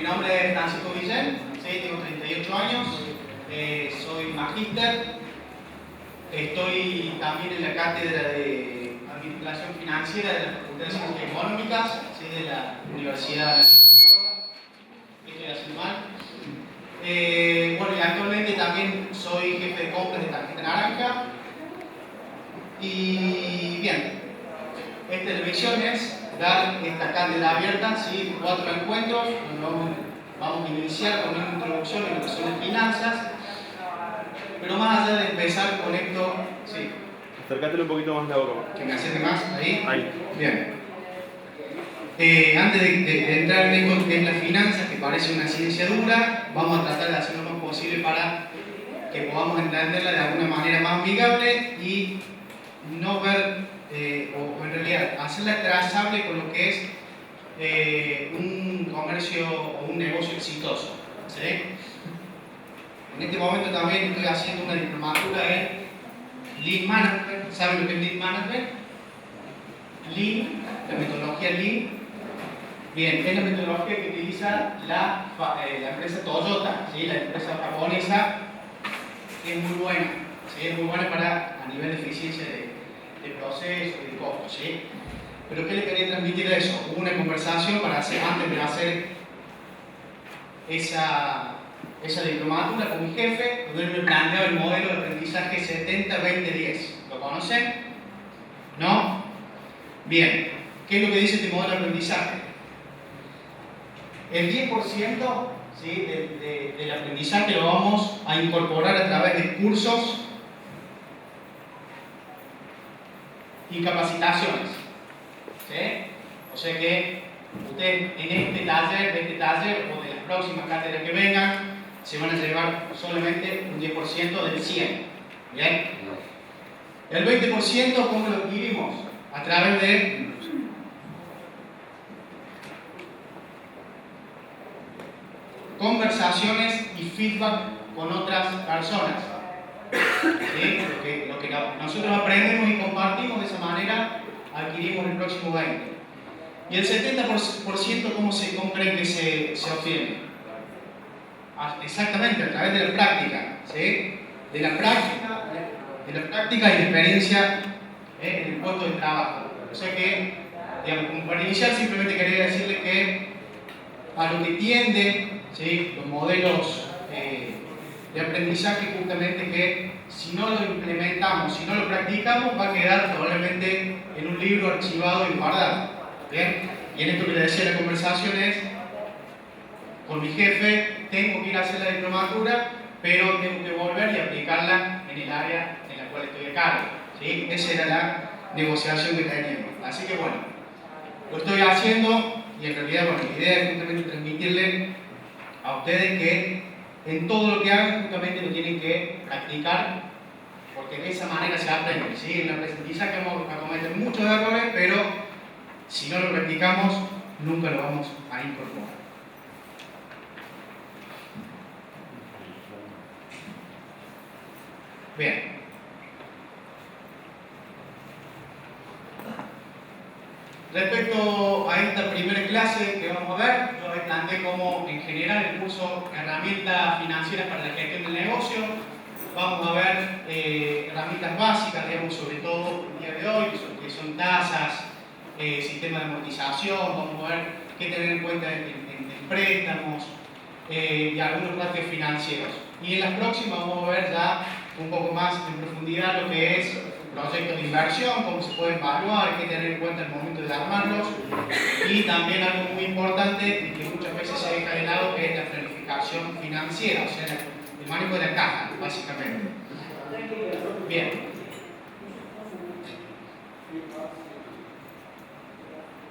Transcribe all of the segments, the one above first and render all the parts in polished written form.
Mi nombre es Francisco Guillén, ¿sí? Tengo 38 años, soy magíster, estoy también en la cátedra de Administración Financiera de la Facultad de Ciencias Económicas, ¿sí? De la Universidad Nacional de Córdoba. Estoy haciendo mal. Bueno, y actualmente también soy jefe de compras de Tarjeta Naranja. Y bien, esta elección es dar esta cátedra abierta, ¿sí? 4 encuentros, donde vamos a iniciar con una introducción en lo que son las finanzas, pero más allá de empezar con esto, sí. Acércatelo un poquito más la boca. ¿Que me acerque más? ¿Ahí? Ahí. Bien. Antes de entrar en esto que es las finanzas, que parece una ciencia dura, vamos a tratar de hacer lo más posible para que podamos entenderla de alguna manera más amigable y no ver, o en realidad hacerla trazable con lo que es un comercio o un negocio exitoso, ¿sí? En este momento también estoy haciendo una diplomatura en Lean Management. ¿Saben lo que es Lean Management? Lean, la metodología Lean. Bien, es la metodología que utiliza la empresa Toyota, ¿sí? La empresa japonesa, que es muy buena, ¿sí? Es muy buena a nivel de eficiencia de proceso y de costos, ¿sí? Pero ¿qué le quería transmitir de eso? Hubo una conversación antes de hacer esa diplomatura con mi jefe, donde él me planteaba el modelo de aprendizaje 70-20-10. ¿Lo conocen? ¿No? Bien, ¿qué es lo que dice este modelo de aprendizaje? El 10%, ¿sí? del aprendizaje lo vamos a incorporar a través de cursos y capacitaciones, ¿sí? O sea que ustedes en este taller o de las próximas cátedras que vengan se van a llevar solamente un 10% del 100%. ¿Bien? El 20%, ¿cómo lo adquirimos? A través de conversaciones y feedback con otras personas. ¿Sí? Lo que nosotros aprendemos y compartimos, de esa manera adquirimos el próximo 20%. Y el 70%, ¿cómo creen que se obtiene? Exactamente, a través de la práctica, ¿sí? De la práctica y la experiencia en el puesto de trabajo. O sea que, digamos, como para iniciar, simplemente quería decirles que a lo que tienden, ¿sí? Los modelos de aprendizaje, justamente, que si no lo implementamos, si no lo practicamos, va a quedar probablemente en un libro archivado y guardado. ¿Bien? Y en esto que les decía la conversación es, con mi jefe tengo que ir a hacer la diplomatura, pero tengo que volver y aplicarla en el área en la cual estoy a cargo, ¿sí? Esa era la negociación que teníamos. Así que bueno, lo estoy haciendo y en realidad, bueno, la idea es justamente transmitirle a ustedes que en todo lo que hagan justamente lo tienen que practicar, porque de esa manera se aprende, ¿sí? En la aprendizaje vamos a cometer muchos errores, pero si no lo practicamos, nunca lo vamos a incorporar. Bien. Respecto a esta primera clase que vamos a ver, yo les planteé cómo en general el curso Herramientas Financieras para la Gestión del Negocio. Vamos a ver herramientas básicas, digamos, sobre todo el día de hoy, que son tasas, sistema de amortización, vamos a ver qué tener en cuenta en préstamos y algunos ratios financieros. Y en las próximas vamos a ver ya un poco más en profundidad lo que es proyectos de inversión, cómo se pueden evaluar, qué tener en cuenta al momento de armarlos, y también algo muy importante y que muchas veces se deja de lado, que es la planificación financiera, o sea, el manejo de la caja, básicamente. Bien.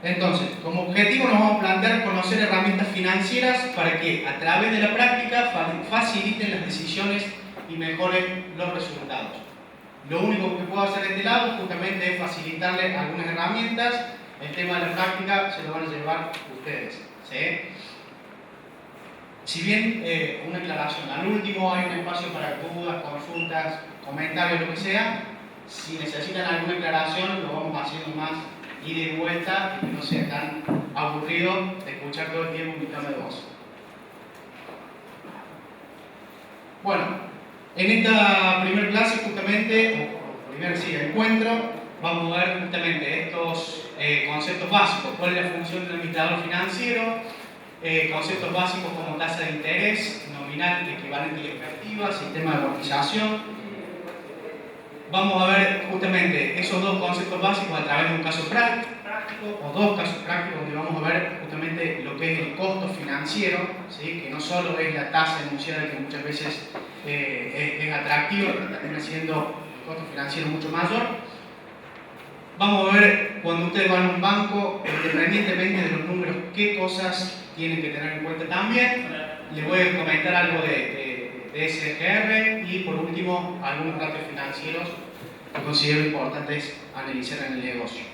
Entonces, como objetivo nos vamos a plantear conocer herramientas financieras para que a través de la práctica faciliten las decisiones y mejoren los resultados. Lo único que puedo hacer de este lado justamente es facilitarles algunas herramientas. El tema de la práctica se lo van a llevar ustedes, ¿sí? Si bien, una aclaración, al último hay un espacio para dudas, consultas, comentarios, lo que sea. Si necesitan alguna aclaración, lo vamos haciendo más ida y vuelta y que no sea tan aburrido de escuchar todo el tiempo mi tono de voz. En esta primera clase justamente, o primer encuentro, vamos a ver justamente estos conceptos básicos. ¿Cuál es la función del administrador financiero? Conceptos básicos como tasa de interés, nominal, equivalente y efectiva, sistema de amortización. Vamos a ver justamente esos dos conceptos básicos a través de un caso práctico o dos casos prácticos donde vamos a ver justamente lo que es el costo financiero, ¿sí? Que no solo es la tasa enunciada que muchas veces es atractiva, pero también siendo el costo financiero mucho mayor. Vamos a ver cuando ustedes van a un banco, independientemente de los números, qué cosas tienen que tener en cuenta también. Les voy a comentar algo de SGR y por último algunos datos financieros que considero importantes analizar en el negocio.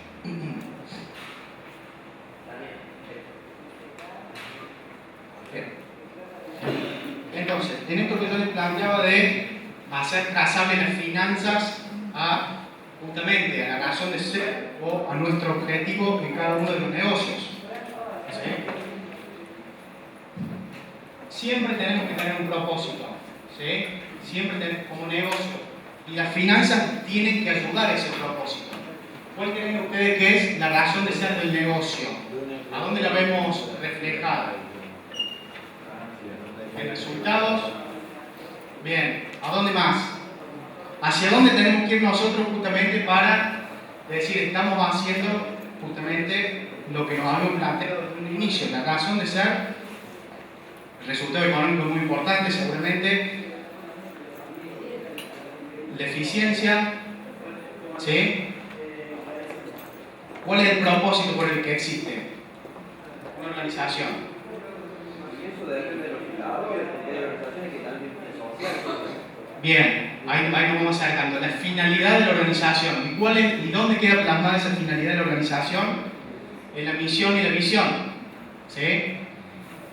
Bien. Entonces, en esto que yo les planteaba de hacer trazables las finanzas a justamente a la razón de ser o a nuestro objetivo en cada uno de los negocios. ¿Sí? Siempre tenemos que tener un propósito, ¿sí? Siempre tenemos como negocio. Y las finanzas tienen que ayudar a ese propósito. ¿Cuál creen ustedes que es la razón de ser del negocio? ¿A dónde la vemos reflejada? ¿En resultados? Bien. ¿A dónde más? ¿Hacia dónde tenemos que ir nosotros justamente para decir estamos haciendo justamente lo que nos habíamos planteado desde un inicio? La razón de ser, el resultado económico es muy importante seguramente, la eficiencia, ¿sí? ¿Cuál es el propósito por el que existe una organización? Y eso depende de los fundadores, porque hay organizaciones que también tienen social. Bien, ahí nos vamos acercando. La finalidad de la organización. ¿Y dónde queda plasmada esa finalidad de la organización? En la misión y la visión. ¿Sí?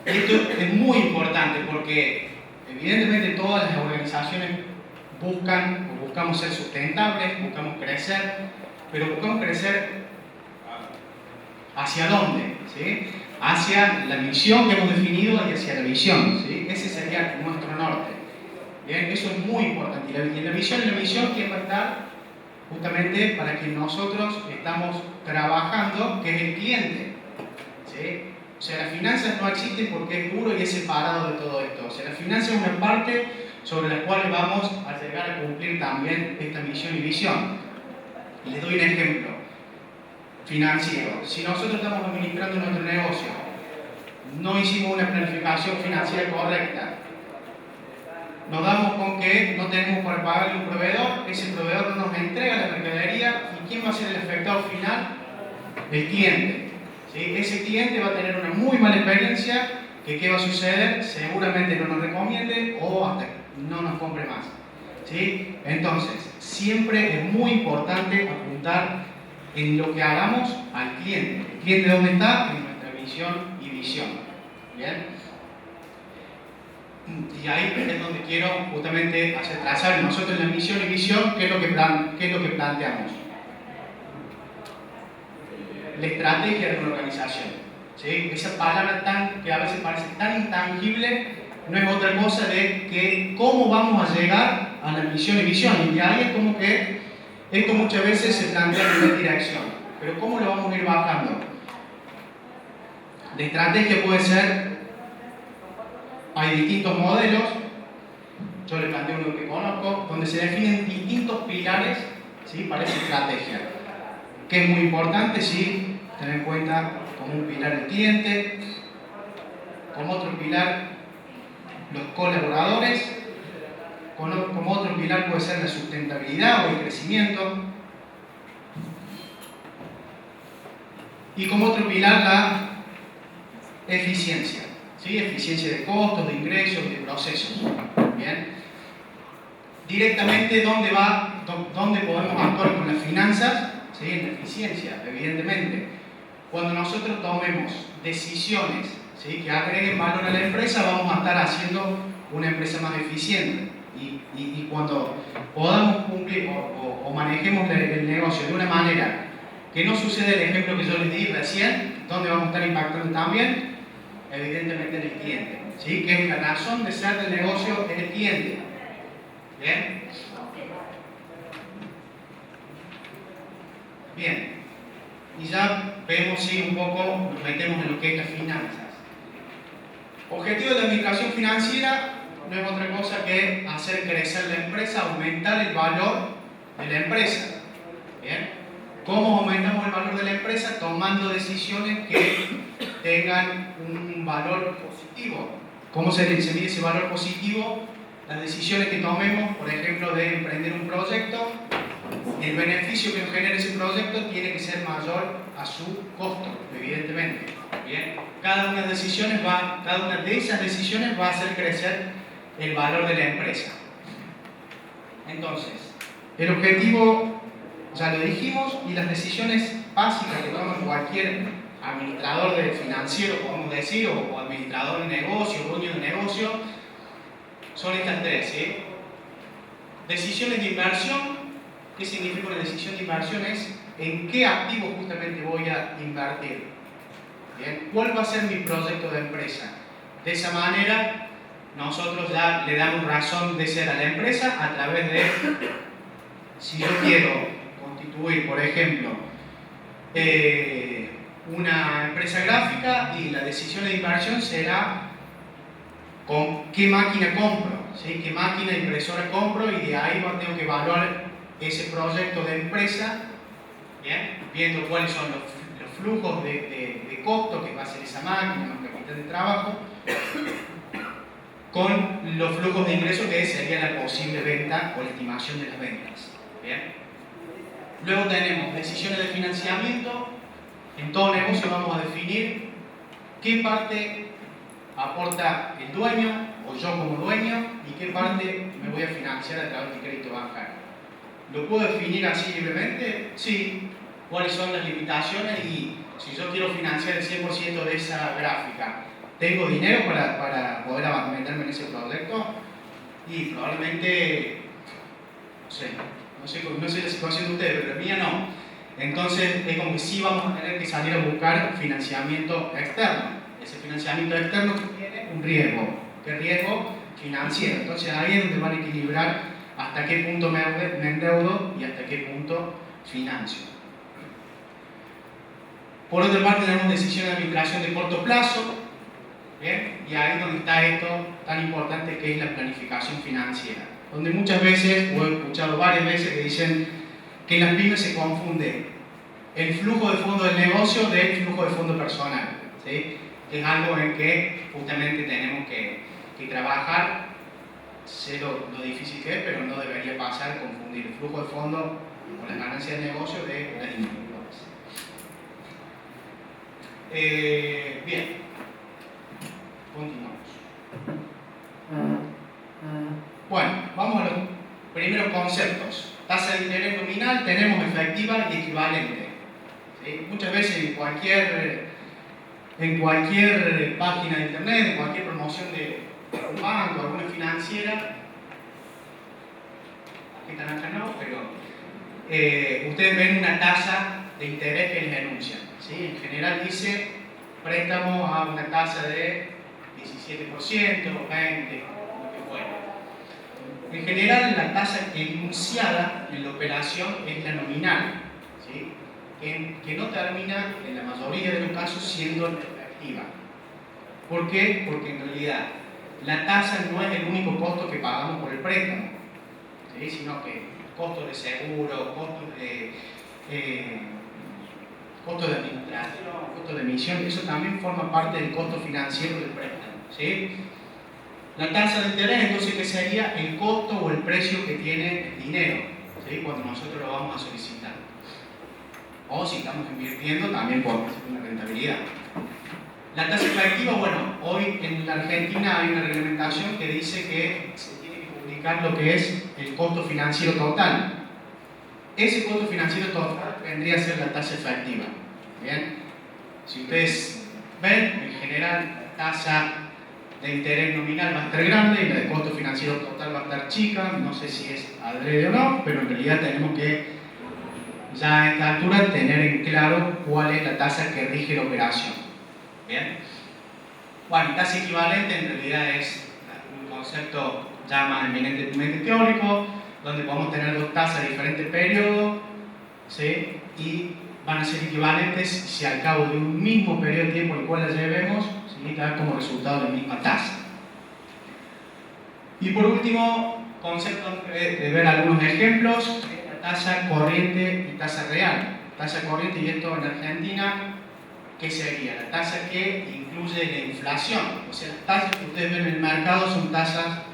Esto es muy importante porque evidentemente todas las organizaciones buscamos ser sustentables, buscamos crecer, pero buscamos crecer ¿hacia dónde? ¿Sí? Hacia la misión que hemos definido y hacia la visión. ¿Sí? Ese sería nuestro norte. Bien, eso es muy importante. Y la visión y la misión que va a estar justamente para que nosotros estamos trabajando, que es el cliente. ¿Sí? O sea, las finanzas no existen porque es puro y es separado de todo esto. O sea, las finanzas es una parte sobre la cual vamos a llegar a cumplir también esta misión y visión. Y les doy un ejemplo financiero. Si nosotros estamos administrando nuestro negocio, no hicimos una planificación financiera correcta, nos damos con que no tenemos para pagarle un proveedor, ese proveedor no nos entrega la mercadería, ¿y quién va a ser el afectado final? El cliente. ¿Sí? Ese cliente va a tener una muy mala experiencia, que ¿qué va a suceder? Seguramente no nos recomiende o hasta no nos compre más. ¿Sí? Entonces, siempre es muy importante apuntar en lo que hagamos al cliente. ¿El cliente dónde está? En nuestra misión y visión. ¿Bien? Y ahí es donde quiero justamente hacer trazar nosotros en la misión y visión qué es lo que planteamos. La estrategia de una organización. ¿Sí? Esa palabra que a veces parece tan intangible no es otra cosa de que cómo vamos a llegar a la misión y visión. Y de ahí es como que esto muchas veces se plantea en una dirección. Pero ¿cómo lo vamos a ir bajando? La estrategia puede ser, hay distintos modelos, yo les planteo uno que conozco, donde se definen distintos pilares, ¿sí? Para esa estrategia. Que es muy importante, ¿sí? Tener en cuenta como un pilar el cliente, como otro pilar los colaboradores, como otro pilar puede ser la sustentabilidad o el crecimiento, y como otro pilar la eficiencia, ¿sí? Eficiencia de costos, de ingresos, de procesos. ¿Bien? Directamente, ¿dónde podemos actuar con las finanzas? ¿Sí? En la eficiencia, evidentemente. Cuando nosotros tomemos decisiones, ¿sí? Que agreguen valor a la empresa, vamos a estar haciendo una empresa más eficiente. Y cuando podamos cumplir o manejemos el negocio de una manera que no sucede el ejemplo que yo les di recién, ¿dónde vamos a estar impactando también? Evidentemente en el cliente, ¿sí? Que es la razón de ser del negocio, es el cliente. ¿Bien? Bien. Y ya vemos si un poco nos metemos en lo que es las finanzas. Objetivo de la administración financiera no es otra cosa que hacer crecer la empresa, aumentar el valor de la empresa. ¿Bien? ¿Cómo aumentamos el valor de la empresa? Tomando decisiones que tengan un valor positivo. ¿Cómo se mide ese valor positivo? Las decisiones que tomemos, por ejemplo, de emprender un proyecto, el beneficio que nos genera ese proyecto tiene que ser mayor a su costo, evidentemente. ¿Bien? Cada una de esas decisiones va a hacer crecer el valor de la empresa. Entonces, el objetivo ya lo dijimos, y las decisiones básicas que toma cualquier administrador financiero, podemos decir, o administrador de negocio, dueño de negocio, son estas tres. ¿Sí? Decisiones de inversión. ¿Qué significa una decisión de inversión? Es en qué activo justamente voy a invertir. ¿Bien? ¿Cuál va a ser mi proyecto de empresa? De esa manera, nosotros ya le damos razón de ser a la empresa a través de, si yo quiero constituir, por ejemplo, una empresa gráfica, y la decisión de inversión será con qué máquina compro, ¿sí? Qué máquina impresora compro, y de ahí tengo que evaluar ese proyecto de empresa, ¿bien? Viendo cuáles son los flujos de costo que va a ser esa máquina, los capital de trabajo, con los flujos de ingresos que sería la posible venta o la estimación de las ventas. ¿Bien? Luego tenemos decisiones de financiamiento. En todo negocio vamos a definir qué parte aporta el dueño o yo como dueño y qué parte me voy a financiar a través de crédito bancario. ¿Lo puedo definir así libremente? Sí. ¿Cuáles son las limitaciones? Y si yo quiero financiar el 100% de esa gráfica, ¿tengo dinero para poder meterme en ese proyecto? Y probablemente, no sé la situación de ustedes, pero la mía no. Entonces es como que sí vamos a tener que salir a buscar financiamiento externo. Ese financiamiento externo tiene un riesgo. ¿Qué riesgo? Financiero. Entonces ahí es donde van a equilibrar hasta qué punto me endeudo y hasta qué punto financio. Por otra parte, tenemos decisiones de administración de corto plazo. ¿Bien? Y ahí es donde está esto tan importante que es la planificación financiera, donde muchas veces, o he escuchado varias veces que dicen que en las pymes se confunde el flujo de fondo del negocio del flujo de fondo personal, ¿sí? Que es algo en que justamente tenemos que trabajar. Sé lo difícil que es, pero no debería pasar confundir el flujo de fondo con las ganancias del negocio de las individuales. Bien, continuamos. Bueno, vamos a los primeros conceptos. Tasa de interés nominal, tenemos efectiva y equivalente. ¿Sí? Muchas veces en cualquier página de internet, en cualquier promoción de un banco, alguna financiera, aquí están acá no, pero ustedes ven una tasa de interés que les anuncian. ¿Sí? En general dice préstamo a una tasa de 17%, 20%, lo que fuera. En general, la tasa enunciada en la operación es la nominal, ¿sí? Que no termina, en la mayoría de los casos, siendo efectiva. ¿Por qué? Porque en realidad la tasa no es el único costo que pagamos por el préstamo, ¿sí? Sino que costos de seguro, costos de administración, costos de emisión, eso también forma parte del costo financiero del préstamo, ¿sí? La tasa de interés, entonces, ¿qué sería? El costo o el precio que tiene el dinero, ¿sí? Cuando nosotros lo vamos a solicitar. O si estamos invirtiendo, también podemos hacer una rentabilidad. La tasa efectiva, bueno, hoy en la Argentina hay una reglamentación que dice que se tiene que publicar lo que es el costo financiero total. Ese costo financiero total vendría a ser la tasa efectiva. ¿Bien? Si ustedes ven, en general la tasa de interés nominal va a estar grande y la de costo financiero total va a estar chica. No sé si es adrede o no, pero en realidad tenemos que, ya a esta altura, tener en claro cuál es la tasa que rige la operación. ¿Bien? Bueno, tasa equivalente en realidad es un concepto llama eminentemente teórico, donde podemos tener dos tasas de diferentes periodos, ¿sí? Y van a ser equivalentes si al cabo de un mismo periodo de tiempo el cual las llevemos, ¿sí? Da como resultado la misma tasa. Y por último, concepto de ver algunos ejemplos, la tasa corriente y tasa real. Tasa corriente, y esto en Argentina, ¿qué sería? La tasa que incluye la inflación. O sea, las tasas que ustedes ven en el mercado son tasas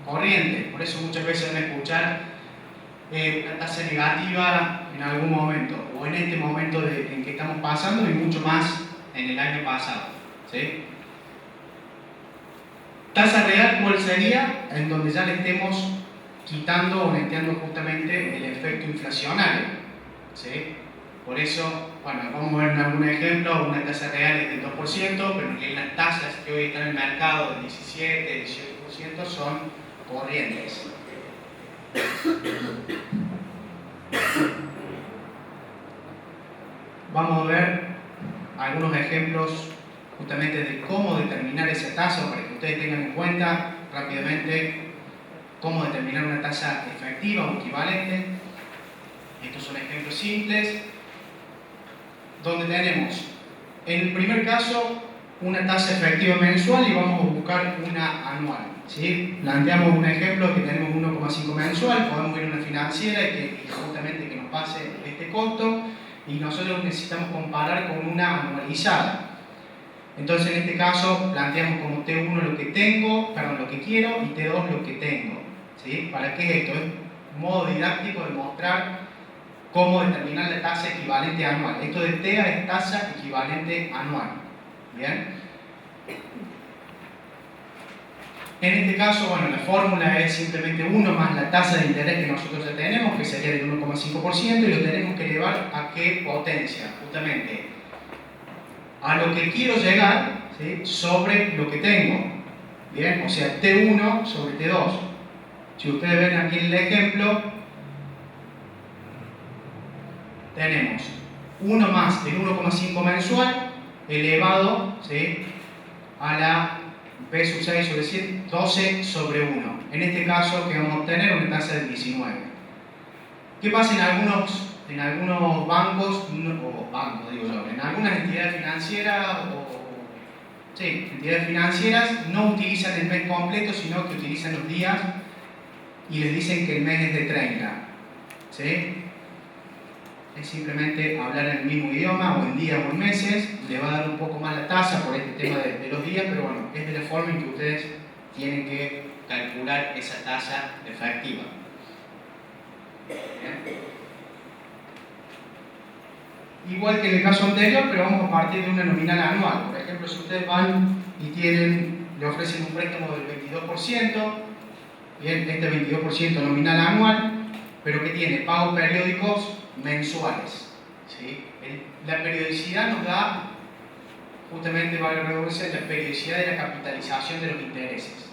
corrientes. Por eso muchas veces van a escuchar una tasa negativa en algún momento, o en este momento en que estamos pasando, y mucho más en el año pasado, ¿sí? Tasa real, ¿cuál sería? En donde ya le estemos quitando o neteando justamente el efecto inflacionario, ¿sí? Por eso, bueno, vamos a ver en algún ejemplo, una tasa real es del 2%, pero en las tasas que hoy están en el mercado del 17, 18% son corrientes. Vamos a ver algunos ejemplos justamente de cómo determinar esa tasa, para que ustedes tengan en cuenta rápidamente cómo determinar una tasa efectiva o equivalente. Estos son ejemplos simples, donde tenemos, en el primer caso, una tasa efectiva mensual y vamos a buscar una anual, ¿sí? Planteamos un ejemplo que tenemos 1,5 mensual, podemos ir a una financiera y justamente que nos pase este costo, y nosotros necesitamos comparar con una anualizada. Entonces, en este caso, planteamos como T1 lo que tengo, perdón, lo que quiero, y T2 lo que tengo, ¿sí? ¿Para qué esto? Es un modo didáctico de mostrar cómo determinar la tasa equivalente anual. Esto de TEA es tasa equivalente anual. ¿Bien? En este caso, bueno, la fórmula es simplemente 1 más la tasa de interés que nosotros ya tenemos, que sería del 1,5%, y lo tenemos que elevar a qué potencia, justamente a lo que quiero llegar, ¿sí? Sobre lo que tengo. Bien, o sea, T1 sobre T2. Si ustedes ven aquí en el ejemplo, tenemos 1 más el 1,5 mensual elevado, ¿sí? A la B sub 6 sobre 7, 12 sobre 1. En este caso, que vamos a obtener una tasa del 19. ¿Qué pasa en algunos bancos, o bancos digo yo, en algunas entidades financieras entidades financieras no utilizan el mes completo, sino que utilizan los días y les dicen que el mes es de 30, ¿sí? Es simplemente hablar en el mismo idioma, o en días o en meses. Le va a dar un poco más la tasa por este tema de los días, pero bueno, es de la forma en que ustedes tienen que calcular esa tasa efectiva. ¿Bien? Igual que en el caso anterior, pero vamos a partir de una nominal anual. Por ejemplo, si ustedes van y le ofrecen un préstamo del 22%, bien, este 22% nominal anual, pero que tiene pagos periódicos mensuales, ¿sí? La periodicidad nos da, justamente, vale la redundancia, la periodicidad de la capitalización de los intereses.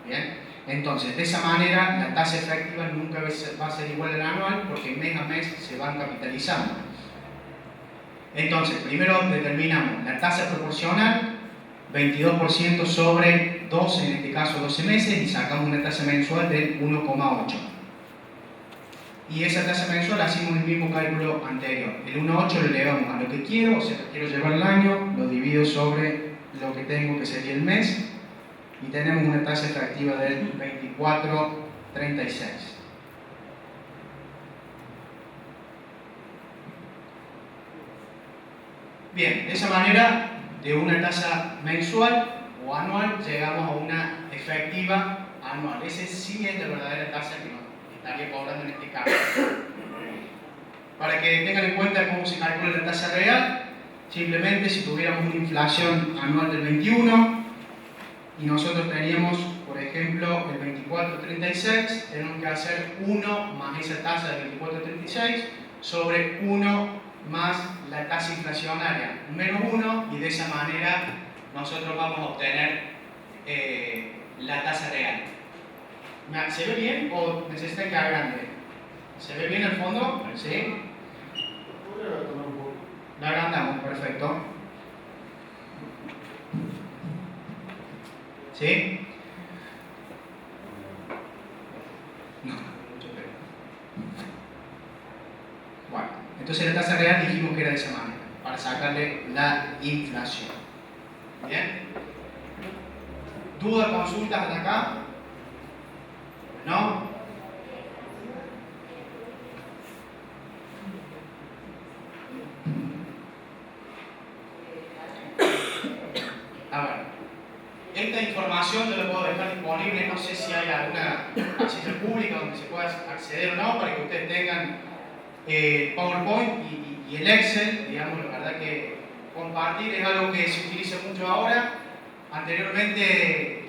¿Bien? Entonces, de esa manera, la tasa efectiva nunca va a ser igual al anual, porque mes a mes se van capitalizando. Entonces, primero determinamos la tasa proporcional, 22% sobre 12, en este caso 12 meses, y sacamos una tasa mensual del 1,8. Y esa tasa mensual hacemos el mismo cálculo anterior. El 1,8 lo elevamos a lo que quiero, o sea, que quiero llevar el año, lo divido sobre lo que tengo, que sería el mes, y tenemos una tasa efectiva del 24,36. Bien, de esa manera, de una tasa mensual o anual, llegamos a una efectiva anual. Esa sí es la verdadera tasa que nos estaría cobrando en este caso. Para que tengan en cuenta cómo se calcula la tasa real, simplemente si tuviéramos una inflación anual del 21 y nosotros teníamos, por ejemplo, el 24,36, tenemos que hacer 1 más esa tasa del 24,36 sobre 1 más la tasa inflacionaria menos 1, y de esa manera nosotros vamos a obtener la tasa real. ¿Se ve bien o necesitan que agrande? ¿Se ve bien el fondo? ¿Sí? Lo agrandamos, perfecto. ¿Sí? No, mucho peor. Bueno, entonces la tasa real dijimos que era de esa manera, para sacarle la inflación. ¿Bien? ¿Dudas, consultas hasta acá? ¿No? A ver, esta información yo la puedo dejar disponible, no sé si hay alguna silla pública donde se pueda acceder o no, para que ustedes tengan PowerPoint y el Excel, digamos, la verdad que compartir es algo que se utiliza mucho ahora. Anteriormente,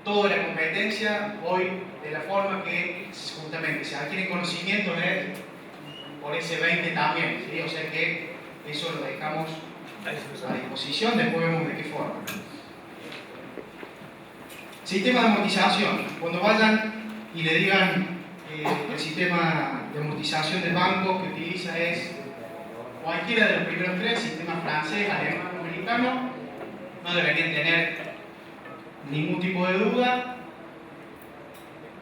toda la competencia, hoy de la forma que justamente se adquieren conocimientos por ese 20 también, ¿sí? O sea que eso lo dejamos a disposición, después vemos de qué forma. Sistema de amortización. Cuando vayan y le digan el sistema de amortización del banco que utiliza es cualquiera de los primeros tres, sistema francés, alemán o americano, no deberían tener ningún tipo de duda.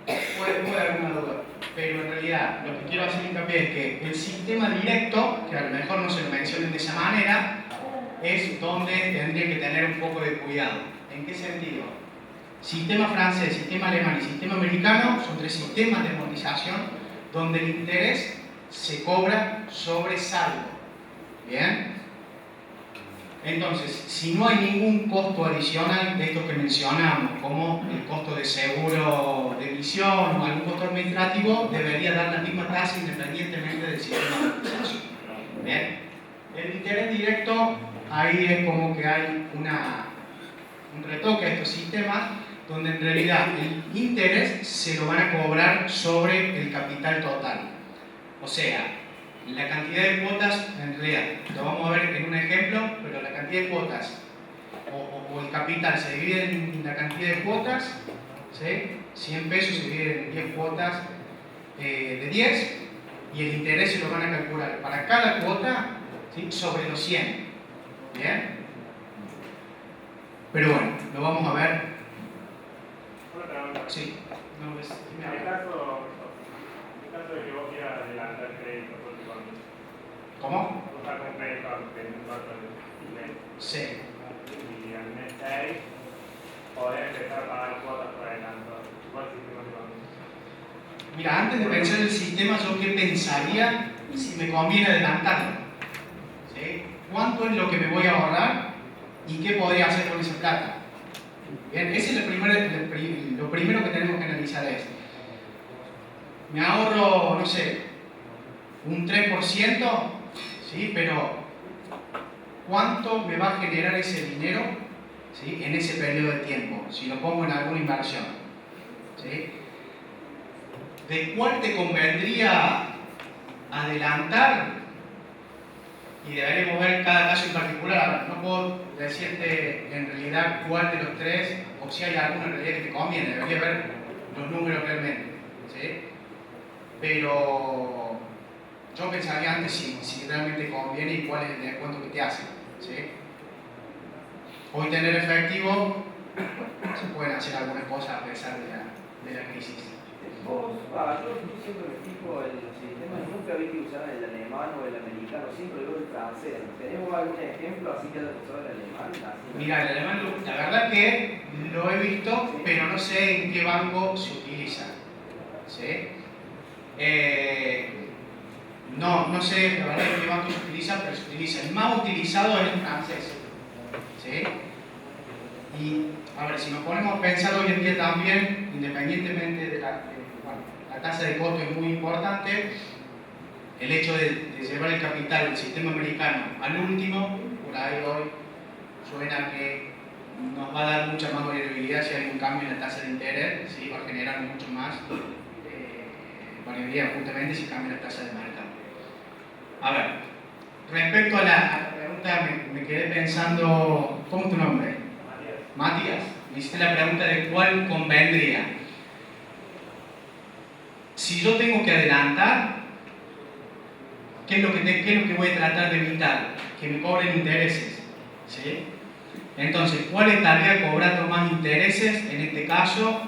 Puede haber una duda, pero en realidad lo que quiero hacer hincapié es que el sistema directo, que a lo mejor no se lo mencionen de esa manera, es donde tendría que tener un poco de cuidado. ¿En qué sentido? Sistema francés, sistema alemán y sistema americano son tres sistemas de amortización donde el interés se cobra sobre saldo. ¿Bien? Entonces, si no hay ningún costo adicional de estos que mencionamos, como el costo de seguro de emisión o algún costo administrativo, debería dar la misma tasa independientemente del sistema de amortización. ¿Bien? El interés directo, ahí es como que hay un retoque a estos sistemas donde en realidad el interés se lo van a cobrar sobre el capital total. O sea, la cantidad de cuotas, en realidad, lo vamos a ver en un ejemplo, pero la cantidad de cuotas o el capital se divide en la cantidad de cuotas, ¿sí? 100 pesos se divide en 10 cuotas de 10 y el interés se lo van a calcular para cada cuota, ¿sí? Sobre los 100. ¿Bien? Pero bueno, lo vamos a ver. Una pregunta. Sí, no ves. En el caso de que vos quieras adelantar crédito, ¿Cómo? vos sacas un crédito en un banco de mes Sí. y al mes 6 podés empezar a pagar cuotas por adelantado. ¿Cuál sistema te conviene? Mira, antes de pensar el sistema, yo qué pensaría si me conviene adelantarlo. ¿Sí? ¿Cuánto es lo que me voy a ahorrar y qué podría hacer con esa plata? Bien, ese es lo primero que tenemos que analizar es, me ahorro, no sé, un 3%, ¿sí? Pero ¿cuánto me va a generar ese dinero, ¿sí? En ese periodo de tiempo, si lo pongo en alguna inversión? ¿Sí? ¿De cuál te convendría adelantar? Y deberíamos ver cada caso en particular. No puedo decirte en realidad cuál de los tres, o si hay alguno en realidad que te conviene, debería ver los números realmente, ¿sí? Pero yo pensaría antes si realmente conviene y cuál es el descuento que te hace, ¿sí? Hoy tener efectivo, se pueden hacer algunas cosas a pesar de la crisis. Yo siempre me fijo en los sistemas, nunca vi que usaran el alemán o el americano, siempre veo el francés. ¿Tenemos algún ejemplo así que haya usado el alemán? Mira, el alemán, la verdad que lo he visto, pero no sé en qué banco se utiliza. ¿Sí? No sé la verdad en qué banco se utiliza, pero se utiliza. El más utilizado es el francés. ¿Sí? Y, a ver, si nos ponemos a pensar hoy en día también, independientemente de la tasa de costo es muy importante, el hecho de llevar el capital del sistema americano al último, por ahí hoy suena que nos va a dar mucha más variabilidad si hay un cambio en la tasa de interés, ¿sí? Va a generar mucho más variabilidad justamente si cambia la tasa de mercado. A ver, respecto a la pregunta, me quedé pensando, ¿cómo es tu nombre? Matías, me hiciste la pregunta de cuál convendría. Si yo tengo que adelantar, ¿qué es lo que voy a tratar de evitar? Que me cobren intereses, ¿sí? Entonces, ¿cuál estaría cobrando más intereses? En este caso,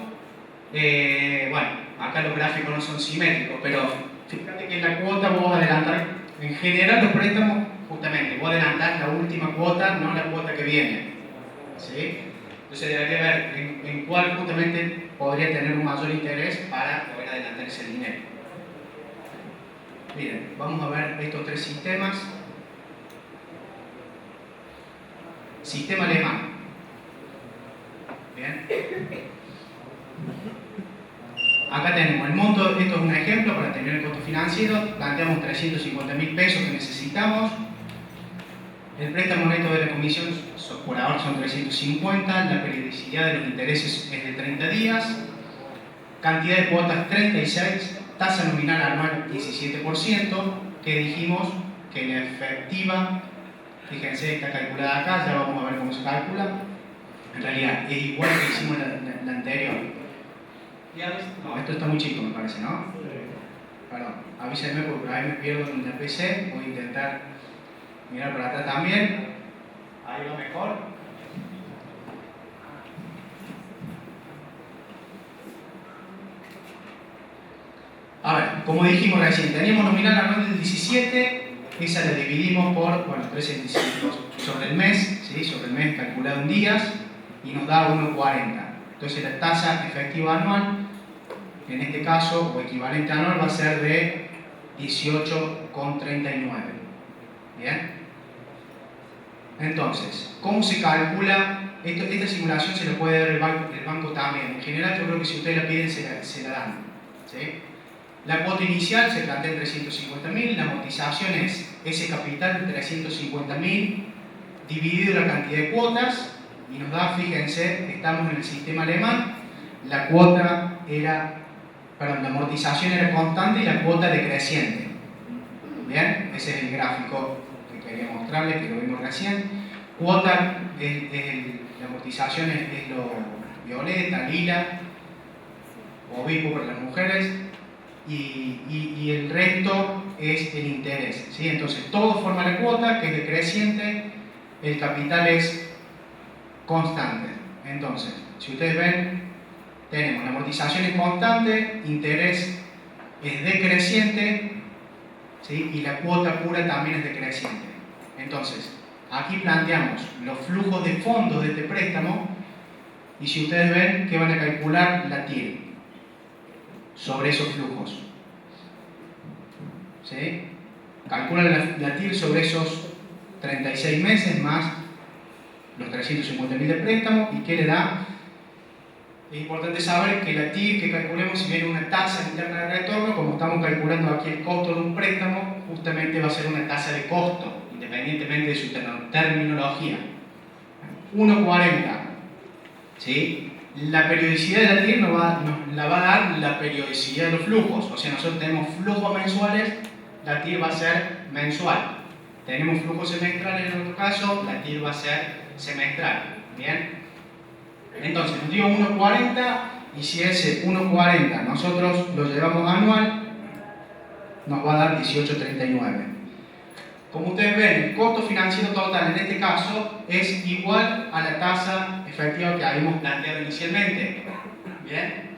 bueno, acá los gráficos no son simétricos, pero fíjate que en la cuota vos vas a adelantar, en general los préstamos, justamente, vos adelantás la última cuota, no la cuota que viene. ¿Sí? Entonces debería ver en cuál justamente podría tener un mayor interés para poder adelantar ese dinero. Miren, vamos a ver estos tres sistemas. Sistema alemán. Bien. Acá tenemos el monto, esto es un ejemplo para tener el costo financiero. Planteamos 350.000 pesos que necesitamos. El préstamo neto de la comisión por ahora son 350, la periodicidad de los intereses es de 30 días, cantidad de cuotas 36, tasa nominal anual 17%, que dijimos que la efectiva, fíjense, está calculada acá, ya vamos a ver cómo se calcula, en realidad es igual que hicimos la anterior. No, esto está muy chico me parece, ¿no? Perdón, avísenme porque por ahí me pierdo en la PC, voy a intentar mirar para atrás también. Ahí va mejor. A ver, como dijimos recién, teníamos nominal anual del 17, esa la dividimos por, bueno, 365 sobre el mes, ¿sí? Sobre el mes calculado en días, y nos da 1,40. Entonces la tasa efectiva anual, en este caso, o equivalente anual, va a ser de 18,39. ¿Bien? Entonces, ¿cómo se calcula? Esta simulación se la puede dar el banco también. En general, yo creo que si ustedes la piden, se la dan. ¿Sí? La cuota inicial se plantea en 350.000, la amortización es ese capital de 350.000 dividido la cantidad de cuotas y nos da, fíjense, estamos en el sistema alemán, la cuota era, perdón, la amortización era constante y la cuota decreciente. Bien, ese es el gráfico que quería mostrarles, que lo vimos recién. Cuota, la amortización es lo violeta, lila, o vivo para las mujeres, y el resto es el interés. ¿Sí? Entonces todo forma la cuota, que es decreciente, el capital es constante. Entonces, si ustedes ven, tenemos la amortización es constante, interés es decreciente, ¿sí? Y la cuota pura también es decreciente. Entonces, aquí planteamos los flujos de fondos de este préstamo y si ustedes ven que van a calcular la TIR sobre esos flujos. ¿Sí? Calculan la TIR sobre esos 36 meses más los 350.000 de préstamo y ¿qué le da? Es importante saber que la TIR que calculemos, si viene una tasa interna de retorno, como estamos calculando aquí el costo de un préstamo, justamente va a ser una tasa de costo, independientemente de su terminología. 1,40. ¿Sí? La periodicidad de la TIR nos la va a dar la periodicidad de los flujos. O sea, nosotros tenemos flujos mensuales, la TIR va a ser mensual. Tenemos flujos semestrales en otro caso, la TIR va a ser semestral. ¿Bien? Entonces nos dio 1,40 y si ese 1,40 nosotros lo llevamos anual, nos va a dar 18,39. Como ustedes ven, el costo financiero total en este caso es igual a la tasa efectiva que habíamos planteado inicialmente. ¿Bien?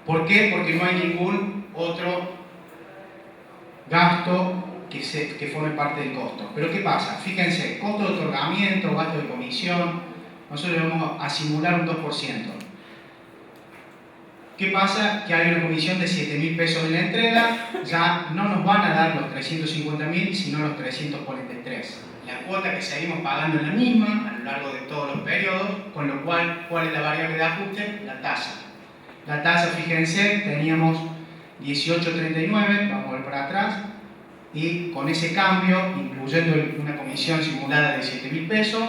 ¿Por qué? Porque no hay ningún otro gasto que forme parte del costo. Pero ¿qué pasa? Fíjense, costo de otorgamiento, gasto de comisión, nosotros le vamos a simular un 2%. ¿Qué pasa? Que hay una comisión de 7.000 pesos en la entrega, ya no nos van a dar los 350.000, sino los 343. La cuota que seguimos pagando es la misma a lo largo de todos los periodos, con lo cual, ¿cuál es la variable de ajuste? La tasa. La tasa, fíjense, teníamos 18,39, vamos a ver para atrás, y con ese cambio, incluyendo una comisión simulada de 7.000 pesos,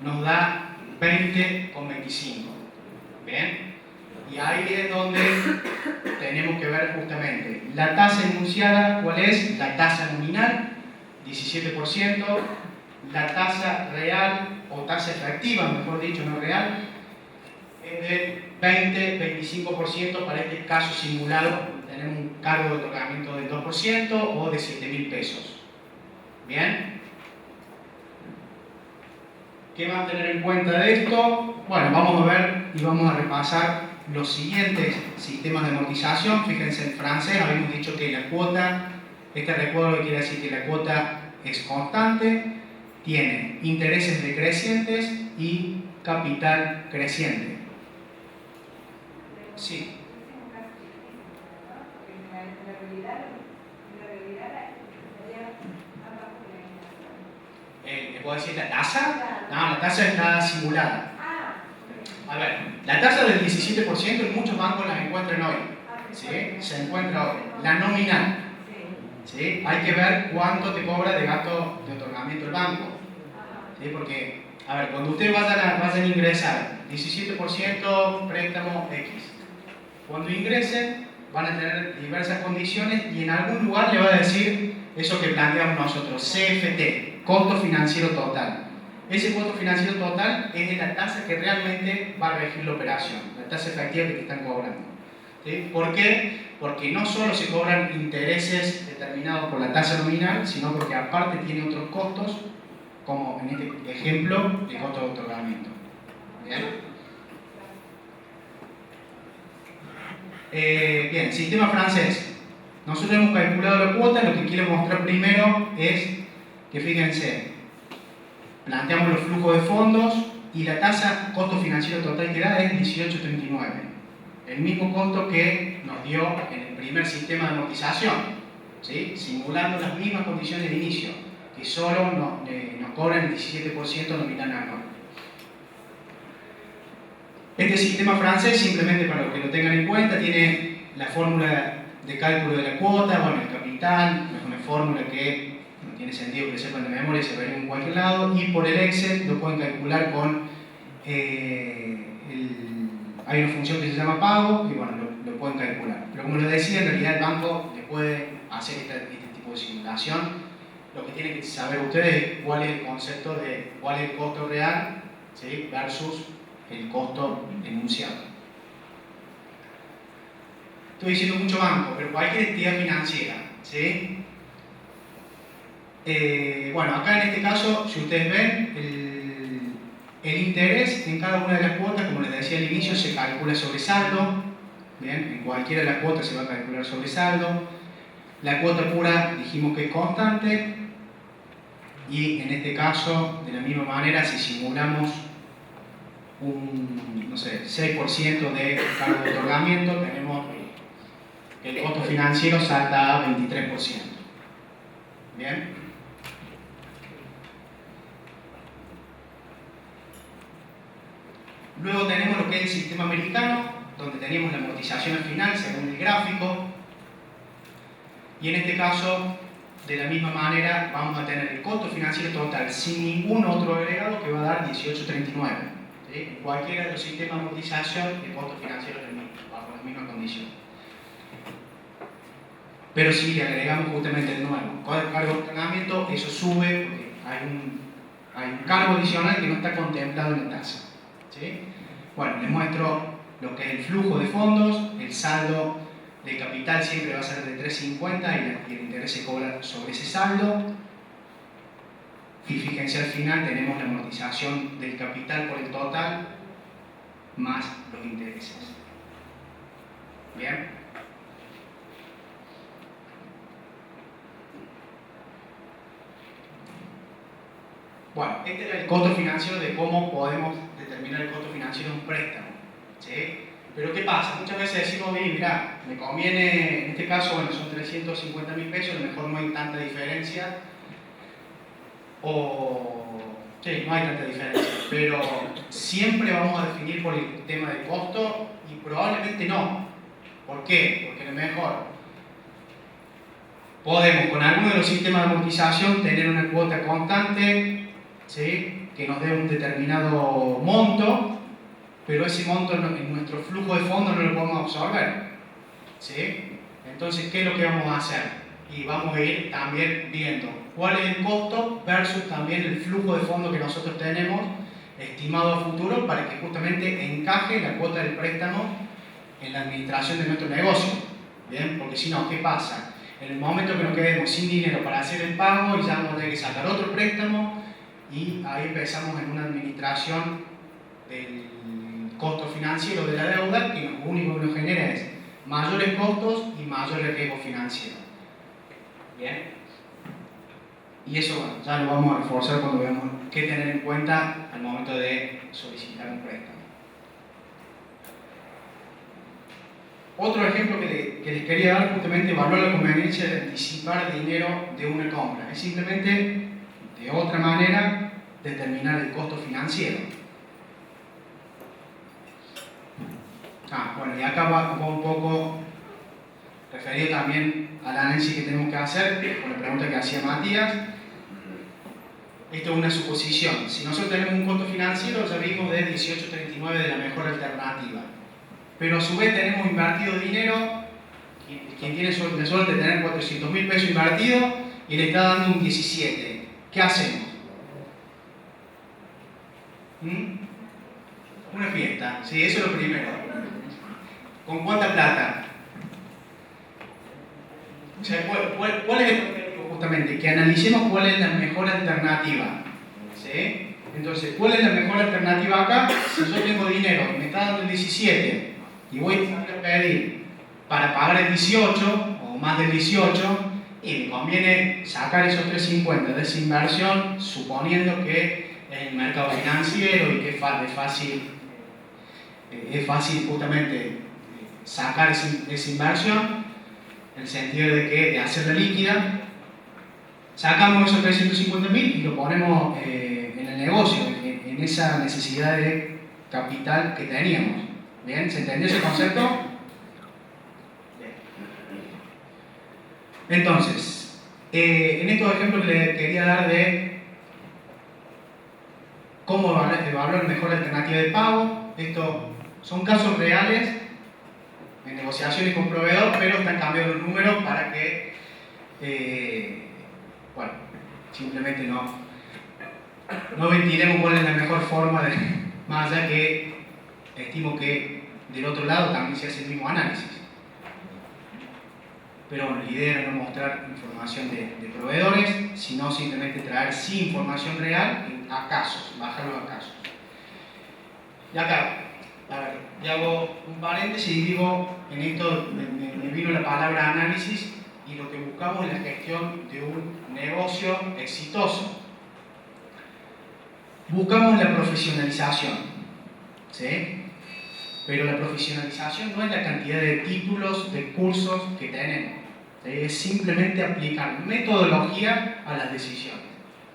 nos da 20,25. ¿Bien? Y ahí es donde tenemos que ver justamente la tasa enunciada, ¿cuál es? La tasa nominal, 17%, la tasa real o tasa efectiva, mejor dicho, no real, es del 20-25% para este caso simulado. Tenemos un cargo de otorgamiento del 2% o de 7.000 pesos. ¿Bien? ¿Qué van a tener en cuenta de esto? Bueno, vamos a ver y vamos a repasar los siguientes sistemas de amortización. Fíjense, en francés habíamos dicho que la cuota, este recuadro quiere decir que la cuota es constante, tiene intereses decrecientes y capital creciente. Sí. ¿Puedo decir la tasa? No, la tasa está simulada. A ver, la tasa del 17% en muchos bancos la encuentran hoy. ¿Sí? Se encuentra hoy. La nominal. ¿Sí? Hay que ver cuánto te cobra de gasto de otorgamiento el banco. ¿Sí? Porque, a ver, cuando ustedes vayan a ingresar 17% préstamo X, cuando ingresen van a tener diversas condiciones y en algún lugar le va a decir eso que planteamos nosotros, CFT, costo financiero total. Ese costo financiero total es de la tasa que realmente va a regir la operación, la tasa efectiva que te están cobrando. ¿Sí? ¿Por qué? Porque no solo se cobran intereses determinados por la tasa nominal, sino porque aparte tiene otros costos, como en este ejemplo, el costo de otorgamiento. ¿Bien? Bien, sistema francés. Nosotros hemos calculado la cuota, lo que quiero mostrar primero es que fíjense, planteamos los flujos de fondos y la tasa costo financiero total que da es 18,39. El mismo costo que nos dio en el primer sistema de amortización, ¿sí? Simulando las mismas condiciones de inicio, que solo nos cobran el 17% nominal anual. Este sistema francés, simplemente para que lo tengan en cuenta, tiene la fórmula de cálculo de la cuota, bueno, el capital, es una fórmula que no tiene sentido que sepan de memoria, se ve en cualquier lado, y por el Excel lo pueden calcular con hay una función que se llama pago y bueno, lo pueden calcular. Pero como les decía, en realidad el banco le puede hacer este tipo de simulación. Lo que tienen que saber ustedes es cuál es el concepto de cuál es el costo real, ¿sí? Versus el costo enunciado. Estoy diciendo mucho banco, pero cualquier entidad financiera, ¿sí? Bueno, acá en este caso, si ustedes ven, el interés en cada una de las cuotas, como les decía al inicio, se calcula sobre saldo. Bien, en cualquiera de las cuotas se va a calcular sobre saldo. La cuota pura dijimos que es constante. Y en este caso, de la misma manera, si simulamos un, no sé, 6% de cargo de otorgamiento, tenemos que el costo financiero salta a 23%. Bien. Luego tenemos lo que es el sistema americano, donde tenemos la amortización al final según el gráfico. Y en este caso, de la misma manera, vamos a tener el costo financiero total sin ningún otro agregado que va a dar 18,39. ¿Sí? En cualquiera de los sistemas de amortización, el costo financiero es el mismo, bajo las mismas condiciones. Pero si le agregamos justamente el nuevo cargo de otorgamiento, eso sube porque hay un cargo adicional que no está contemplado en la tasa. ¿Sí? Bueno, les muestro lo que es el flujo de fondos, el saldo de capital siempre va a ser de 3,50 y el interés se cobra sobre ese saldo. Y fíjense, al final tenemos la amortización del capital por el total más los intereses. ¿Bien? Bueno, este era el costo financiero de cómo podemos determinar el costo financiero de un préstamo. ¿Sí? Pero ¿qué pasa? Muchas veces decimos, mira, me conviene, en este caso, bueno, son 350.000 pesos, a lo mejor no hay tanta diferencia. Sí, no hay tanta diferencia, pero siempre vamos a definir por el tema de costo y probablemente no. ¿Por qué? Porque a lo mejor podemos con alguno de los sistemas de amortización tener una cuota constante, ¿sí? Que nos dé un determinado monto, pero ese monto en nuestro flujo de fondos no lo podemos absorber. ¿Sí? Entonces, ¿qué es lo que vamos a hacer? Y vamos a ir también viendo cuál es el costo versus también el flujo de fondos que nosotros tenemos estimado a futuro para que justamente encaje la cuota del préstamo en la administración de nuestro negocio. ¿Bien? Porque si no, ¿qué pasa? En el momento que nos quedemos sin dinero para hacer el pago y ya vamos a tener que sacar otro préstamo y ahí empezamos en una administración del costo financiero de la deuda, que lo único que nos genera es mayores costos y mayores riesgos financieros. ¿Bien? Y eso, bueno, ya lo vamos a reforzar cuando veamos qué tener en cuenta al momento de solicitar un préstamo. Otro ejemplo que les quería dar, justamente, evaluar la conveniencia de anticipar dinero de una compra. Es simplemente, de otra manera, determinar el costo financiero. Bueno, y acá va un poco referido también al análisis que tenemos que hacer, con la pregunta que hacía Matías. Esto es una suposición. Si nosotros tenemos un costo financiero, ya vimos de 18.39 de la mejor alternativa. Pero a su vez tenemos invertido dinero, quien tiene la suerte de tener 400.000 pesos invertidos y le está dando un 17. ¿Qué hacemos? Una fiesta, sí, eso es lo primero. ¿Con cuánta plata? O sea, ¿cuál es el objetivo justamente? Que analicemos cuál es la mejor alternativa. ¿Sí? Entonces, ¿cuál es la mejor alternativa acá? Si yo tengo dinero y me está dando el 17 y voy a pedir para pagar el 18 o más del 18, y me conviene sacar esos 350 de esa inversión, suponiendo que es el mercado financiero y que es fácil justamente sacar esa inversión, en el sentido de hacerla líquida. Sacamos esos 350.000 y lo ponemos en el negocio, en esa necesidad de capital que teníamos. ¿Bien? ¿Se entendió ese concepto? Bien. Entonces, en estos ejemplos que les quería dar de cómo evaluar mejor alternativa de pago, estos son casos reales en negociaciones con proveedor, pero están cambiando los números para que, bueno, simplemente no ventilemos cuál es la mejor forma de, más allá que estimo que del otro lado también se hace el mismo análisis. Pero bueno, la idea era no mostrar información de proveedores, sino simplemente traer sí información real a casos, bajarlo a casos. Y acá, a ver, ya hago un paréntesis y digo, en esto me vino la palabra análisis, y lo que buscamos es la gestión de un negocio exitoso. Buscamos la profesionalización, ¿sí? Pero la profesionalización no es la cantidad de títulos, de cursos que tenemos, ¿sí? Es simplemente aplicar metodología a las decisiones,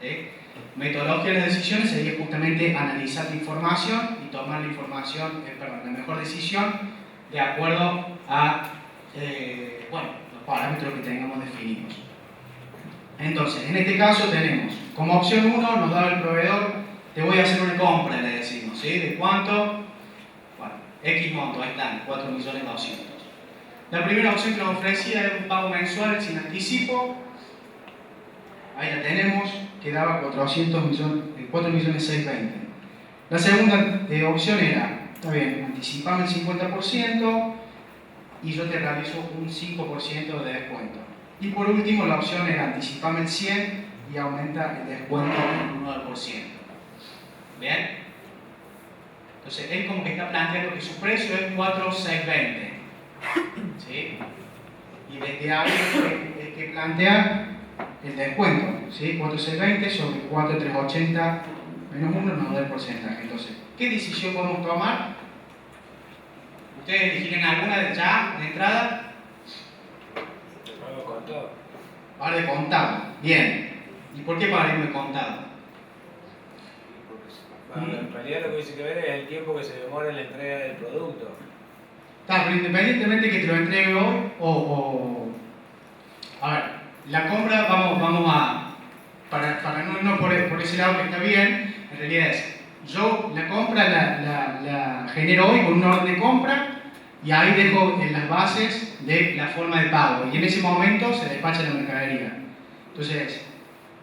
¿sí? Metodología de las decisiones sería justamente analizar la información y tomar la información, la mejor decisión de acuerdo a bueno, los parámetros que tengamos definidos. Entonces, en este caso tenemos, como opción 1 nos da el proveedor, te voy a hacer una compra, le decimos, ¿sí? ¿De cuánto? Bueno, X monto, ahí están, 4.200.000. La primera opción que nos ofrecía era un pago mensual sin anticipo. Ahí la tenemos, que daba 4.620.000. La segunda opción era, está bien, anticipame el 50% y yo te realizo un 5% de descuento. Y por último, la opción era anticipame el 100% y aumenta el descuento en un 9%. ¿Bien? Entonces, él como que está planteando que su precio es 4.620. ¿Sí? Y desde ahí es que plantea el descuento, ¿sí? 4.620 sobre 4.380 menos 1 nos da el porcentaje. Entonces, ¿qué decisión podemos tomar? ¿Ustedes eligen alguna ya de entrada? Pagar de contado. Bien. ¿Y por qué pagaremos de contado? Bueno, en realidad lo que dice que ver es el tiempo que se demora en la entrega del producto. Pero independientemente que te lo entregue hoy a ver, la compra, vamos a, para no irnos por ese lado que está bien, en realidad es, yo la compra la genero hoy con una orden de compra y ahí dejo en las bases de la forma de pago y en ese momento se despacha la mercadería. Entonces,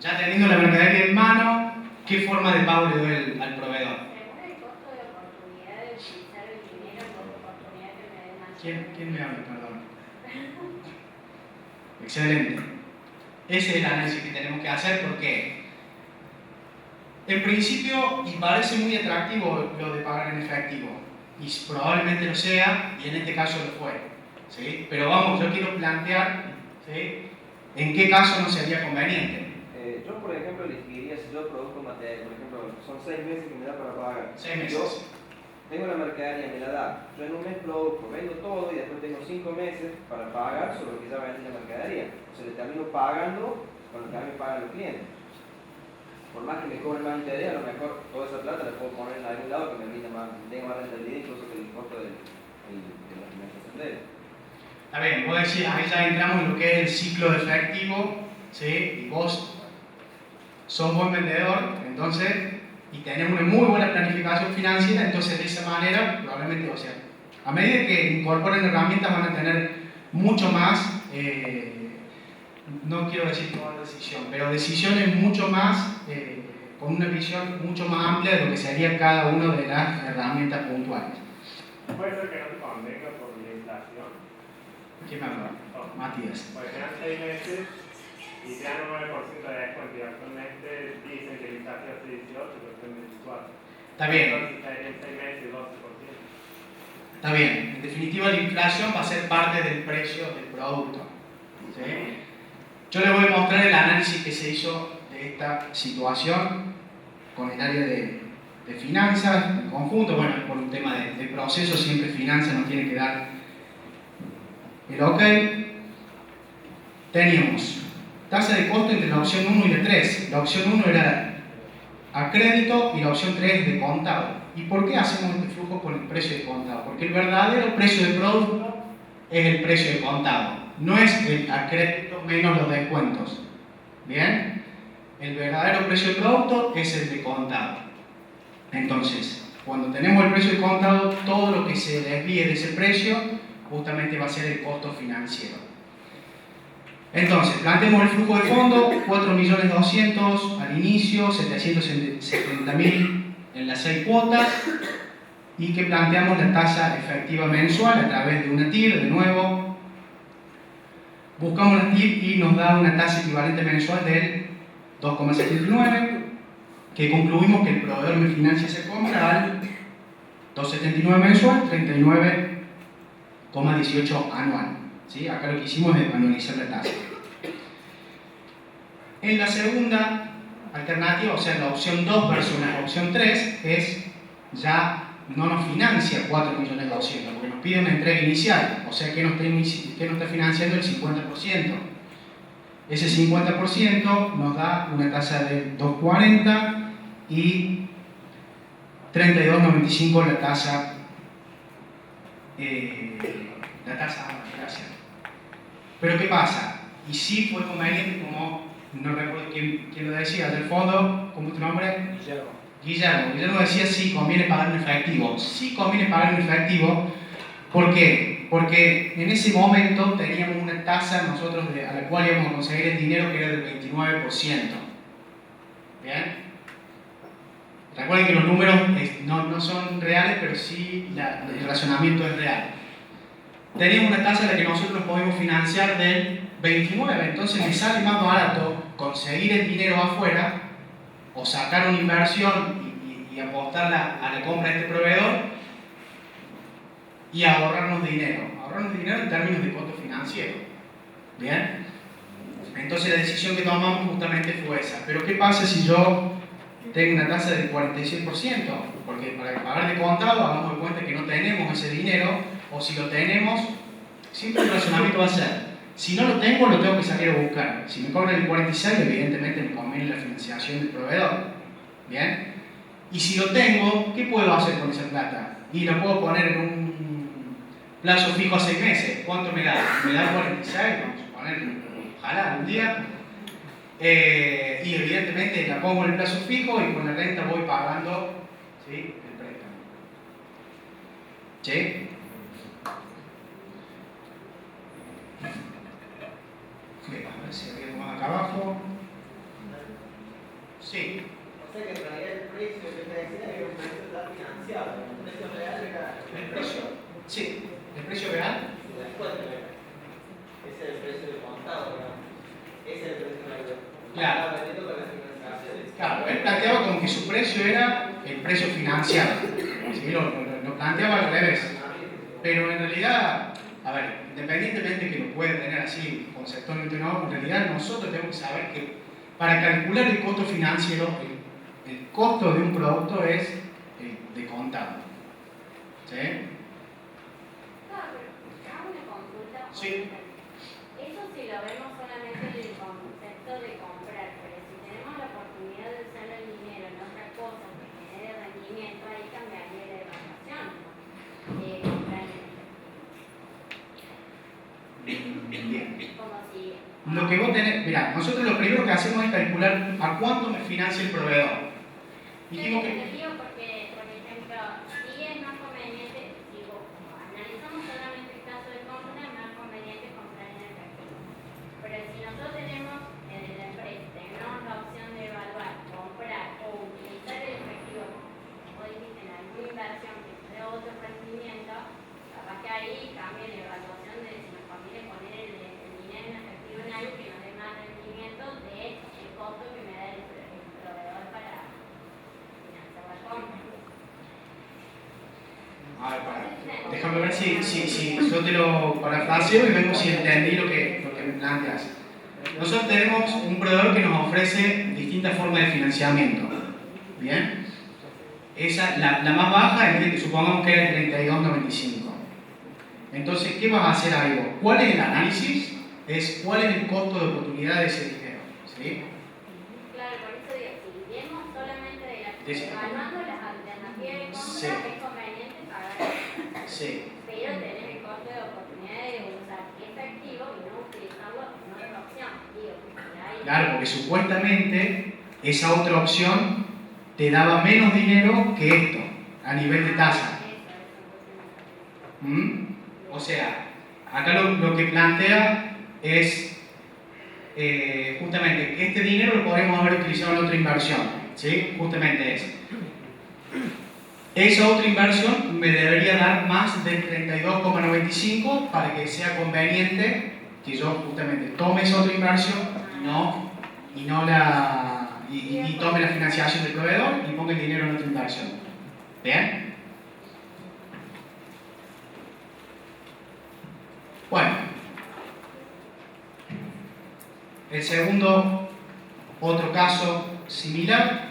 ya teniendo la mercadería en mano, ¿qué forma de pago le doy al proveedor? Según el costo de oportunidad de utilizar el dinero por oportunidad que me den más. ¿Quién me habla? Perdón. Excelente. Ese es el análisis que tenemos que hacer porque, en principio, y parece muy atractivo lo de pagar en efectivo, y probablemente lo sea, y en este caso lo fue. ¿Sí? Pero vamos, yo quiero plantear, ¿sí?, en qué caso no sería conveniente. Yo, por ejemplo, elegiría, si yo produzco material, por ejemplo, son 6 meses que me da para pagar. 6 meses. Yo tengo la mercadería, me la da. Yo en un mes produzco, vendo todo y después tengo 5 meses para pagar sobre lo que ya vendí la mercadería. O sea, le termino pagando con lo que a mí me pagan los clientes. Por más que me cobren más interés, a lo mejor toda esa plata la puedo poner en algún lado que me brinda más, tenga más rentabilidad incluso que el costo de la financiación de él. A ver, vos decís, ahí ya entramos en lo que es el ciclo de efectivo, ¿sí? Y vos sos buen vendedor, entonces, y tenés una muy buena planificación financiera, entonces de esa manera probablemente, o sea, a medida que incorporen herramientas van a tener mucho más, no quiero decir tomar decisión, pero decisiones mucho más, con una visión mucho más amplia de lo que sería cada una de las herramientas puntuales. Puede ser que no te convenga por la inflación. ¿Quién me habla? Matías. Porque quedan 6 meses y te dan un 9% de descuento y actualmente dicen que la inflación es 18, pero es 24. Está bien. Entonces estaría en 6 meses 12%. Está bien. En definitiva, la inflación va a ser parte del precio del producto. ¿Sí? Yo les voy a mostrar el análisis que se hizo de esta situación con el área de finanzas en conjunto. Bueno, por un tema de proceso, siempre finanzas nos tiene que dar el ok. Teníamos tasa de costo entre la opción 1 y la 3. La opción 1 era a crédito y la opción 3 es de contado. ¿Y por qué hacemos este flujo con el precio de contado? Porque el verdadero precio del producto es el precio de contado, no es el a crédito menos los descuentos. ¿Bien? El verdadero precio del producto es el de contado. Entonces, cuando tenemos el precio de contado, todo lo que se desvíe de ese precio justamente va a ser el costo financiero. Entonces, planteemos el flujo de fondo, 4.200.000 al inicio, 770.000 en las 6 cuotas, y que planteamos la tasa efectiva mensual a través de una TIR, de nuevo. Buscamos la TIR y nos da una tasa equivalente mensual del 2,79, que concluimos que el proveedor me financia esa compra al 2,79 mensual, 39,18 anual. ¿Sí? Acá lo que hicimos es anualizar la tasa. En la segunda alternativa, o sea, la opción 2 versus la opción 3, es ya no nos financia 4.200.000, porque nos pide una entrega inicial, o sea que nos está financiando el 50%. Ese 50% nos da una tasa de 2,40 y 32,95 la tasa gracias. Pero ¿qué pasa? Y sí fue conveniente, como no recuerdo quién lo decía, del fondo, ¿cómo es tu nombre? Guillermo decía sí conviene pagar en efectivo. Sí conviene pagar en efectivo. ¿Por qué? Porque en ese momento teníamos una tasa nosotros a la cual íbamos a conseguir el dinero que era del 29%. ¿Bien? Recuerden que los números no son reales, pero sí el razonamiento es real. Teníamos una tasa en la que nosotros nos podemos financiar del 29%, entonces me sale más barato conseguir el dinero afuera o sacar una inversión y apostarla a la compra de este proveedor y ahorrarnos dinero en términos de costo financiero. ¿Bien? Entonces la decisión que tomamos justamente fue esa. Pero ¿qué pasa si yo tengo una tasa del 46%? Porque para pagar de contado hagamos de cuenta que no tenemos ese dinero, o si lo tenemos, siempre el razonamiento va a ser, si no lo tengo que salir a buscar. Si me cobran el 46%, evidentemente me conviene la financiación del proveedor. ¿Bien? Y si lo tengo, ¿qué puedo hacer con esa plata? Y la puedo poner en un plazo fijo a 6 meses. ¿Cuánto me da? Me da 46, vamos a poner, ojalá un día. Y evidentemente la pongo en el plazo fijo y con la renta voy pagando, ¿sí?, el préstamo. ¿Sí? Bien, a ver si había algo más acá abajo. Sí. O sea que en realidad el precio que te decía era un precio ya financiado, el precio real era ¿El precio? Sí. ¿El precio real? el descuento. Ese es el precio de contado, digamos. Ese es el precio real. Claro. Financiación. Claro, él planteaba como que su precio era el precio financiado. ¿Sí? Lo planteaba al revés. Pero en realidad, a ver, independientemente que lo puede tener así conceptualmente o no, en realidad nosotros tenemos que saber que para calcular el costo financiero, el costo de un producto es de contado. ¿Sí? Claro, pero hago una consulta. Sí. Eso si lo vemos solamente en el concepto de comprar, pero si tenemos la oportunidad de usar el dinero en otra cosa que genere rendimiento, ahí cambiaría la evaluación. Comprar en Bien. efectivo. Como si. Lo que vos tenés, mirá, nosotros lo primero que hacemos es calcular a cuánto me financia el proveedor. Dijimos que... Porque, por ejemplo, si es más conveniente, si analizamos solamente el caso de compra, es más conveniente comprar en efectivo. Pero si nosotros tenemos en la empresa, tenemos la opción de evaluar, comprar o utilizar el efectivo, como dijiste, en alguna inversión que nos dé otro rendimiento, capaz que ahí cambia la evaluación de si nos conviene poner el dinero en efectivo en algo que nos dé más rendimiento del costo que me da el proveedor para financiar la compra. A ver, déjame ver si yo te lo parafraseo y vemos si entendí lo que me planteas. Nosotros tenemos un proveedor que nos ofrece distintas formas de financiamiento. ¿Bien? Esa, la más baja es que supongamos que es el 32.95. Entonces, ¿qué vas a hacer ahí vos? ¿Cuál es el análisis? Es cuál es el costo de oportunidad de ese dinero. ¿Sí? Claro, por eso digo, si vemos solamente Sí, sí. evaluando las alternativas de compra, Sí. es conveniente pagar. Sí. Pero tener el costo de oportunidad de usar efectivo y no utilizarlo en otra opción. Digo, porque hay. Claro, porque supuestamente esa otra opción te daba menos dinero que esto, a nivel de tasa. ¿Mm? O sea, acá lo que plantea es justamente que este dinero lo podríamos haber utilizado en otra inversión. ¿Sí? Justamente eso. Esa otra inversión me debería dar más del 32,95 para que sea conveniente que yo justamente tome esa otra inversión y tome la financiación del proveedor y ponga el dinero en otra inversión. ¿Bien? Bueno, el segundo, otro caso similar,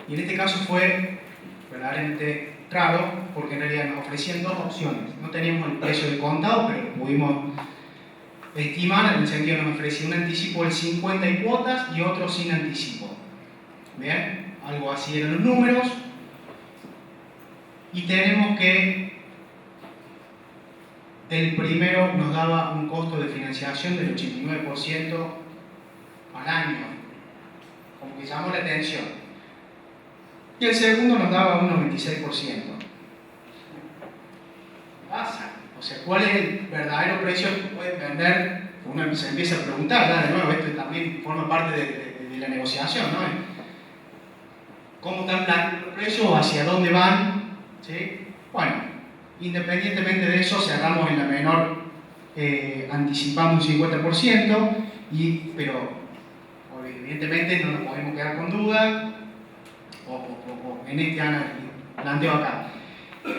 y en este caso fue verdaderamente raro porque en realidad nos ofrecían dos opciones. No teníamos el precio de contado, pero lo pudimos estimar en el sentido que nos ofrecía un anticipo del 50 y cuotas y otro sin anticipo. ¿Bien? Algo así eran los números. Y tenemos que el primero nos daba un costo de financiación del 89% al año, como que llamó la atención. Y el segundo nos daba un 96%. Pasa. O sea, ¿cuál es el verdadero precio que pueden vender? Uno se empieza a preguntar, ¿verdad? De nuevo, esto también forma parte de la negociación, ¿no? ¿Cómo están planteando los precios? ¿Hacia dónde van? ¿Sí? Bueno, independientemente de eso, cerramos en la menor, anticipamos un 50%, pero evidentemente no nos podemos quedar con duda, o en este planteo acá.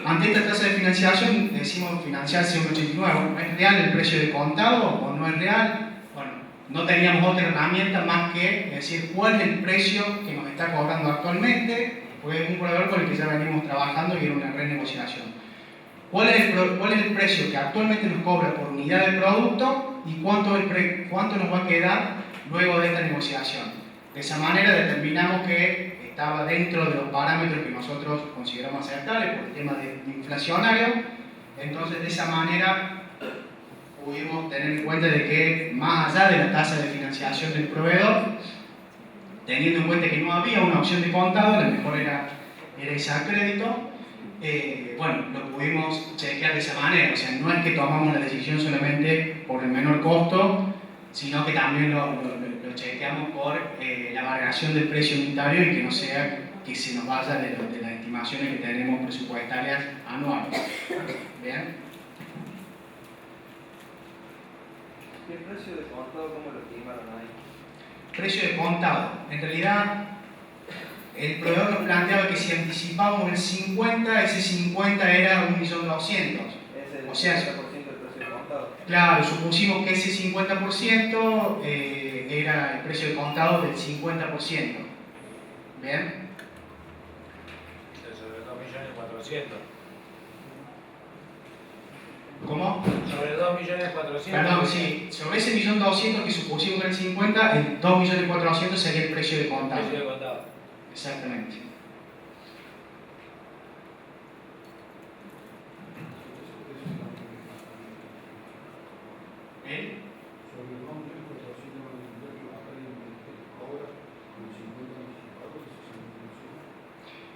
Ante esta tasa de financiación, decimos financiarse un 89%. ¿Es real el precio de contado o no es real? Bueno, no teníamos otra herramienta más que decir cuál es el precio que nos está cobrando actualmente, porque es un proveedor con el que ya venimos trabajando y era una renegociación. ¿Cuál es el precio que actualmente nos cobra por unidad de producto y cuánto nos va a quedar luego de esta negociación? De esa manera determinamos que estaba dentro de los parámetros que nosotros consideramos aceptables por el tema de inflacionario. Entonces, de esa manera pudimos tener en cuenta de que más allá de la tasa de financiación del proveedor, teniendo en cuenta que no había una opción de contado, la mejor era ese a crédito. Bueno, lo pudimos chequear de esa manera. O sea, no es que tomamos la decisión solamente por el menor costo, sino que también lo chequeamos por la variación del precio unitario y que no sea que se nos vaya de las estimaciones que tenemos presupuestarias anuales. ¿Bien? ¿Y el precio de contado cómo lo estimaron ahí? Precio de contado. En realidad, el proveedor nos planteaba que si anticipábamos el 50, ese 50 era 1.200.000. Es el O sea, 50% del precio de contado. Claro, supusimos que ese 50% era el precio de contado del 50%. ¿Bien? Sobre 2.400.000. ¿Cómo? Sobre 2.400.000. Perdón, sí. Sobre ese 1.200.000 que supusimos que era el 50, el 2.400.000 sería el precio de contado. Precio de contado. Exactamente. ¿Eh?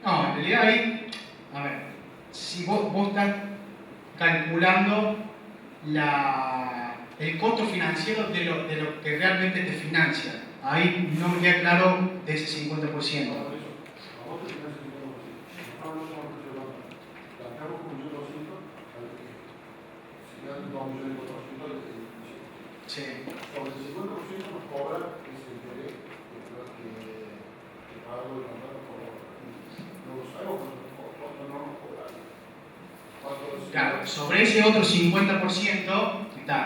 No, en realidad ahí, a ver, si vos estás calculando el costo financiero de lo que realmente te financia, ahí no me queda claro de ese 50%. Sí. Sobre el 50% nos cobra ese interés que paga el contrato por hora. No lo sabemos cuánto no nos cobran. Claro, sobre ese otro 50%, está,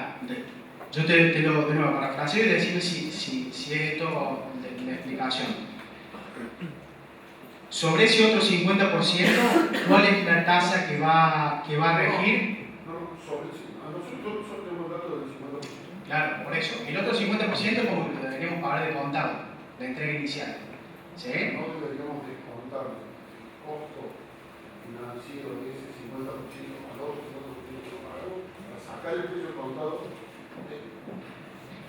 yo te lo de nuevo parafraseo y decirme si es esto la explicación. Sobre ese otro 50%, ¿cuál es la tasa que va a regir? No, sobre el 50%. Nosotros solo tenemos datos del 50%. Claro, por eso. El otro 50% como lo deberíamos pagar de contado, la entrega inicial. ¿Sí? No deberíamos descontar el costo financiero de ese 50% al otro 50% que pagamos para sacar el precio contado.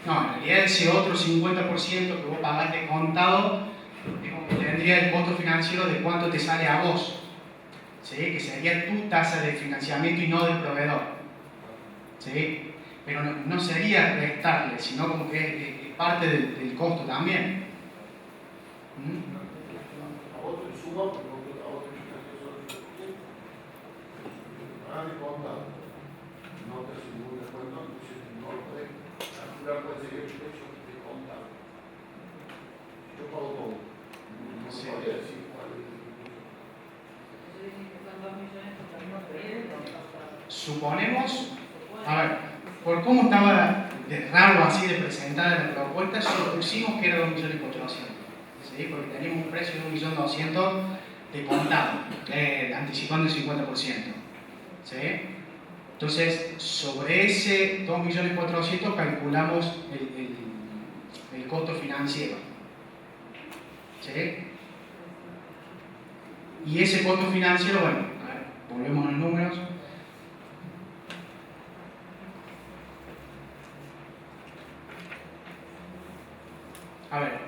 No, en realidad ese otro 50% que vos pagás de contado es como que tendría el costo financiero de cuánto te sale a vos. ¿Sí? Que sería tu tasa de financiamiento y no del proveedor. ¿Sí? Pero no sería restarle, sino como que es parte del costo también. A otro le suma, porque a otro le financia solo el 10%. Pagar de contado. No te hace ningún descuento, entonces no lo puedes calcular cuál sería el precio de contado. Yo pago todo. No Sí. podría decir cuál es el precio. Suponemos, a ver, por cómo estaba de raro así de presentada la propuesta, supusimos que era 2.400.000. ¿Sí? Porque teníamos un precio de 1.200.000 de contado, anticipando el 50%. ¿Sí? Entonces, sobre ese 2.400.000 calculamos el costo financiero. ¿Sí? Y ese costo financiero, bueno, a ver, volvemos a los números. A ver,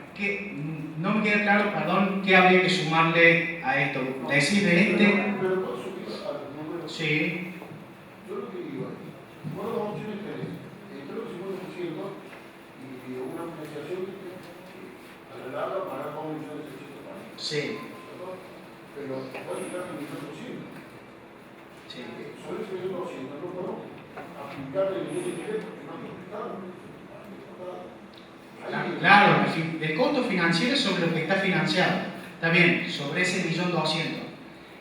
no me queda claro, perdón, qué habría que sumarle a esto. Decir de este. Pero puedo subir a los números. Sí. Yo lo que digo es, bueno, las opciones tenés entre los 50% y una financiación a la larga para 2.600.000 para. Sí. Pero puede estar en el 100%. Sí. Sobre ese 1.200 no puedo aplicarle ningún interés porque no está Claro, el costo financiero es sobre lo que está financiado. Está bien, sobre ese 1.200.000.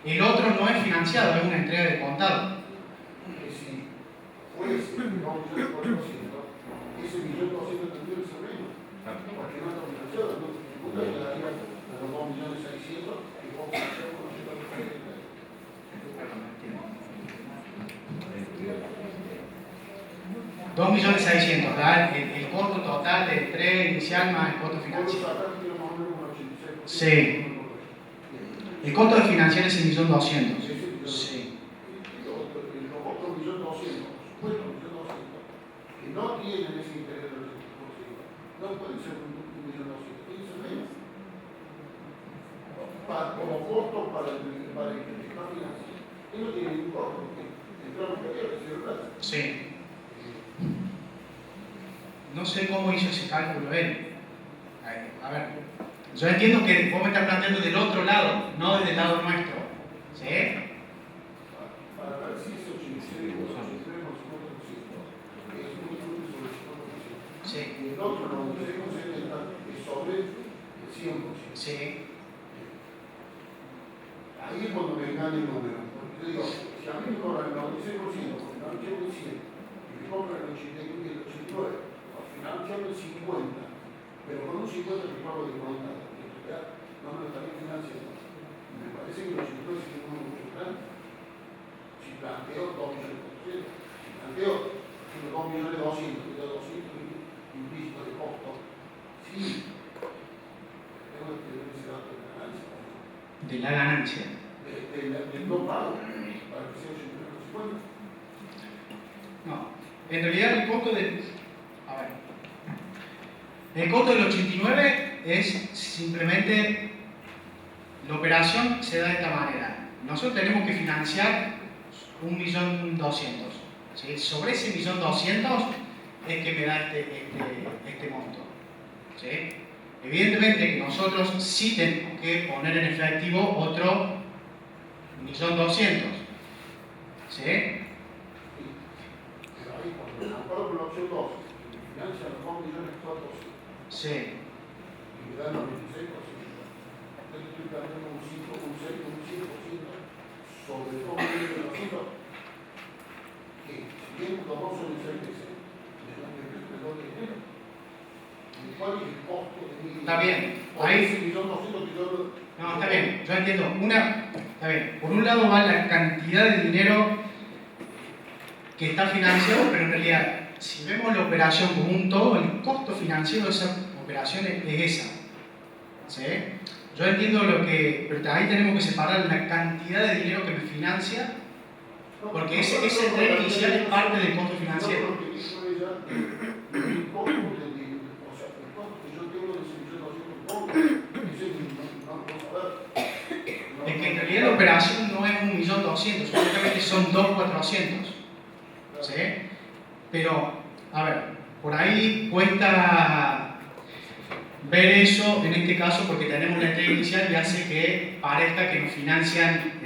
El otro no es financiado, es una entrega de contado. que si fuese 2.400.000, ese 1.200.000 tendría que ser menos. Porque no está financiado, nunca llegaría a los 2.600.000 que vos financiás con los 1.200.000. 2.600.000, ¿verdad? El costo total de entrega inicial más el costo financiero. Sí. El costo de financiar es el 1.200.000. Sí. Los otros 1.200.000, por supuesto, 1.200.000, que no tienen ese interés del 80%, no pueden ser 1.200.000, tienen que ser menos. Como costo para el que está financiando. Él no tiene ningún costo, porque entramos en la seguridad. Sí. No sé cómo hizo ese cálculo él. A ver, yo entiendo que vos me estás planteando del otro lado, no desde el lado nuestro. ¿Sí? Para ver si es 86 o 83 o 50%, es muy sobre el 50%. Sí. Y el otro 96% es sobre el 100%. Sí. ahí es cuando me engaña el número. Porque te digo, si a mí me cobran el 96%, por financiar el 100, y me compran el 89 y el 89, por financiar el 50, pero con un 50 que pago de contado, que en realidad no me lo estaría financiando. Me parece que los 89 tienen un mucho grande. Si planteo 2 millones de 400, si planteo 2 millones de 200, que da 200 implícito de costo, sí, tengo que tener ese dato de ganancia. De la ganancia. Del no pago, para que sea 89,50. No, en realidad el costo de... A ver. El costo del 89 es simplemente... La operación se da de esta manera. Nosotros tenemos que financiar 1.200.000. ¿Sí? Sobre ese 1.200.000 es que me da este monto. ¿Sí? Evidentemente que nosotros sí tenemos que poner en efectivo otro 1.200.000. ¿Sí? Pero ahí, cuando comparo con la opción 2, financia los 2.400.000 Sí. y me dan los 26%. Entonces estoy planteando un 5, un 6, un 5% sobre 2.200.000, que si bien los dos son de 6 meses, me dan el doble de dinero. ¿Cuál es el costo de mi? Está bien. Ahí... Ese 1.200.000 que yo... No, está bien, yo entiendo. Está bien. Por un lado va la cantidad de dinero que está financiado, pero en realidad, si vemos la operación como un todo, el costo financiero de esa operación es esa. ¿Sí? Yo entiendo lo que... Pero ahí tenemos que separar la cantidad de dinero que me financia, porque ese tren inicial es parte del costo financiero. No, porque eso es ya el costo del... O sea, el costo que yo tengo de ese 1.200.000, ese no lo puedo saber. Es que en realidad la operación no es 1.200.000, solamente son 2.400.000. ¿Sí? Pero, a ver, por ahí cuesta ver eso en este caso porque tenemos la entrega inicial y hace que parezca que nos financian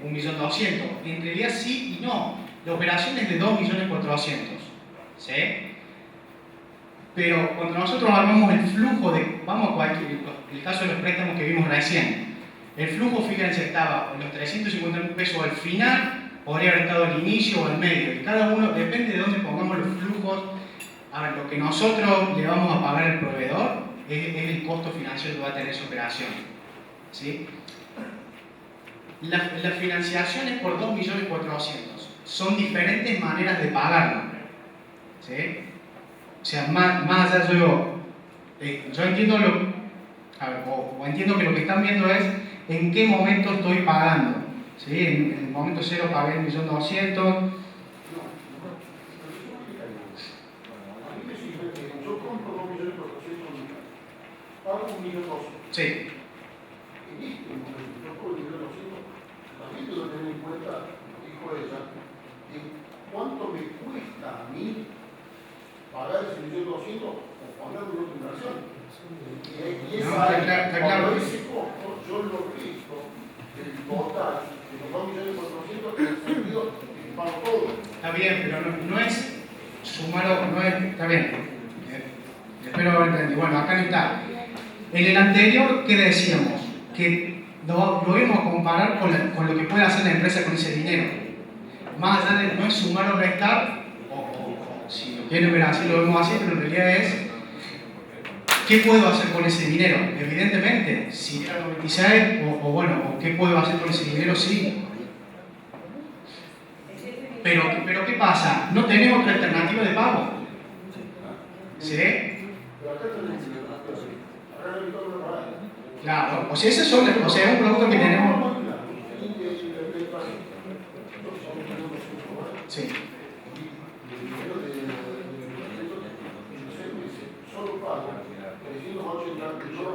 1.200.000. En realidad sí y no. La operación es de 2.400.000. ¿Sí? Pero cuando nosotros armamos el flujo de, vamos a cualquier, el caso de los préstamos que vimos recién, el flujo, fíjense, estaba en los 350.000 pesos al final, podría haber estado al inicio o al medio, y cada uno, depende de dónde pongamos los flujos. A ver, lo que nosotros le vamos a pagar al proveedor es el costo financiero que va a tener esa operación. ¿Sí? La financiación es por 2.400.000. Son diferentes maneras de pagarlo. ¿Sí? O sea, más allá yo entiendo o entiendo que lo que están viendo es en qué momento estoy pagando. ¿Sí? En el momento cero pagué 1.200.000. Yo compro 2.400.000, pago 1.200.000. Sí. En este momento, yo pago 1.200.000, también tengo que tener en cuenta, lo dijo ella, de cuánto me cuesta a mí pagar ese 1.200.000 o ponerlo en otra inversión. Y esa, cuando ese costo yo lo visto del total de los 2.400.000 en el sentido que pago todo. Está bien, pero no es sumar o no es. Está bien. Espero haber entendido. Bueno, acá no está. En el anterior, ¿qué decíamos? Que lo íbamos a comparar con lo que puede hacer la empresa con ese dinero. Más allá de no es sumar o restar, o si lo quieren ver así, lo vemos así, pero en realidad es ¿qué puedo hacer con ese dinero? Evidentemente, si era 96, o qué puedo hacer con ese dinero, sí. Pero ¿qué pasa? No tenemos otra alternativa de pago. ¿Sí? Claro, o sea, esas son, o sea, es un producto que tenemos. Sí. Solo pago 380, yo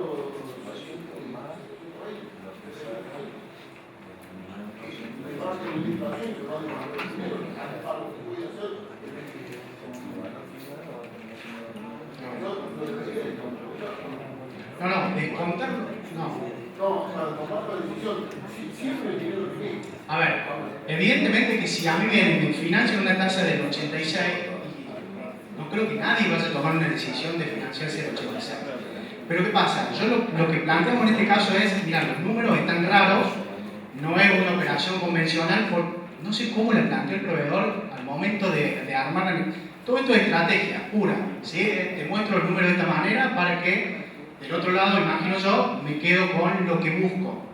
No, descontarlo, no. No, para tomar la decisión, siempre el dinero es mío. A ver, evidentemente que si a mí me financian una tasa del 86, no creo que nadie vaya a tomar una decisión de financiarse del 86. Pero ¿qué pasa? Yo lo que planteamos en este caso es, mira, los números están raros, no es una operación convencional, no sé cómo la planteó el proveedor al momento de armar. Todo esto es estrategia pura, ¿sí? Te muestro el número de esta manera para que del otro lado, imagino yo, me quedo con lo que busco,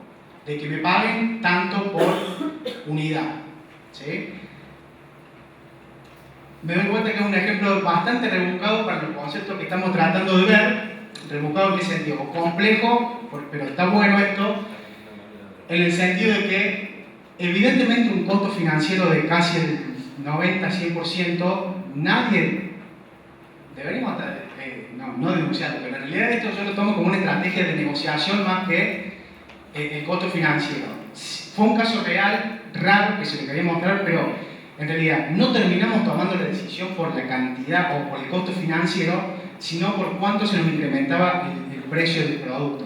de que me paguen tanto por unidad, ¿sí? Me doy cuenta que es un ejemplo bastante rebuscado para los conceptos que estamos tratando de ver. ¿Rebuscado en qué sentido? Complejo, pero está bueno esto, en el sentido de que evidentemente un costo financiero de casi el 90-100%, nadie deberíamos no denunciarlo, pero en realidad esto yo lo tomo como una estrategia de negociación más que el costo financiero. Fue un caso real, raro, que se le quería mostrar, pero en realidad no terminamos tomando la decisión por la cantidad o por el costo financiero, sino por cuánto se nos incrementaba el precio del producto.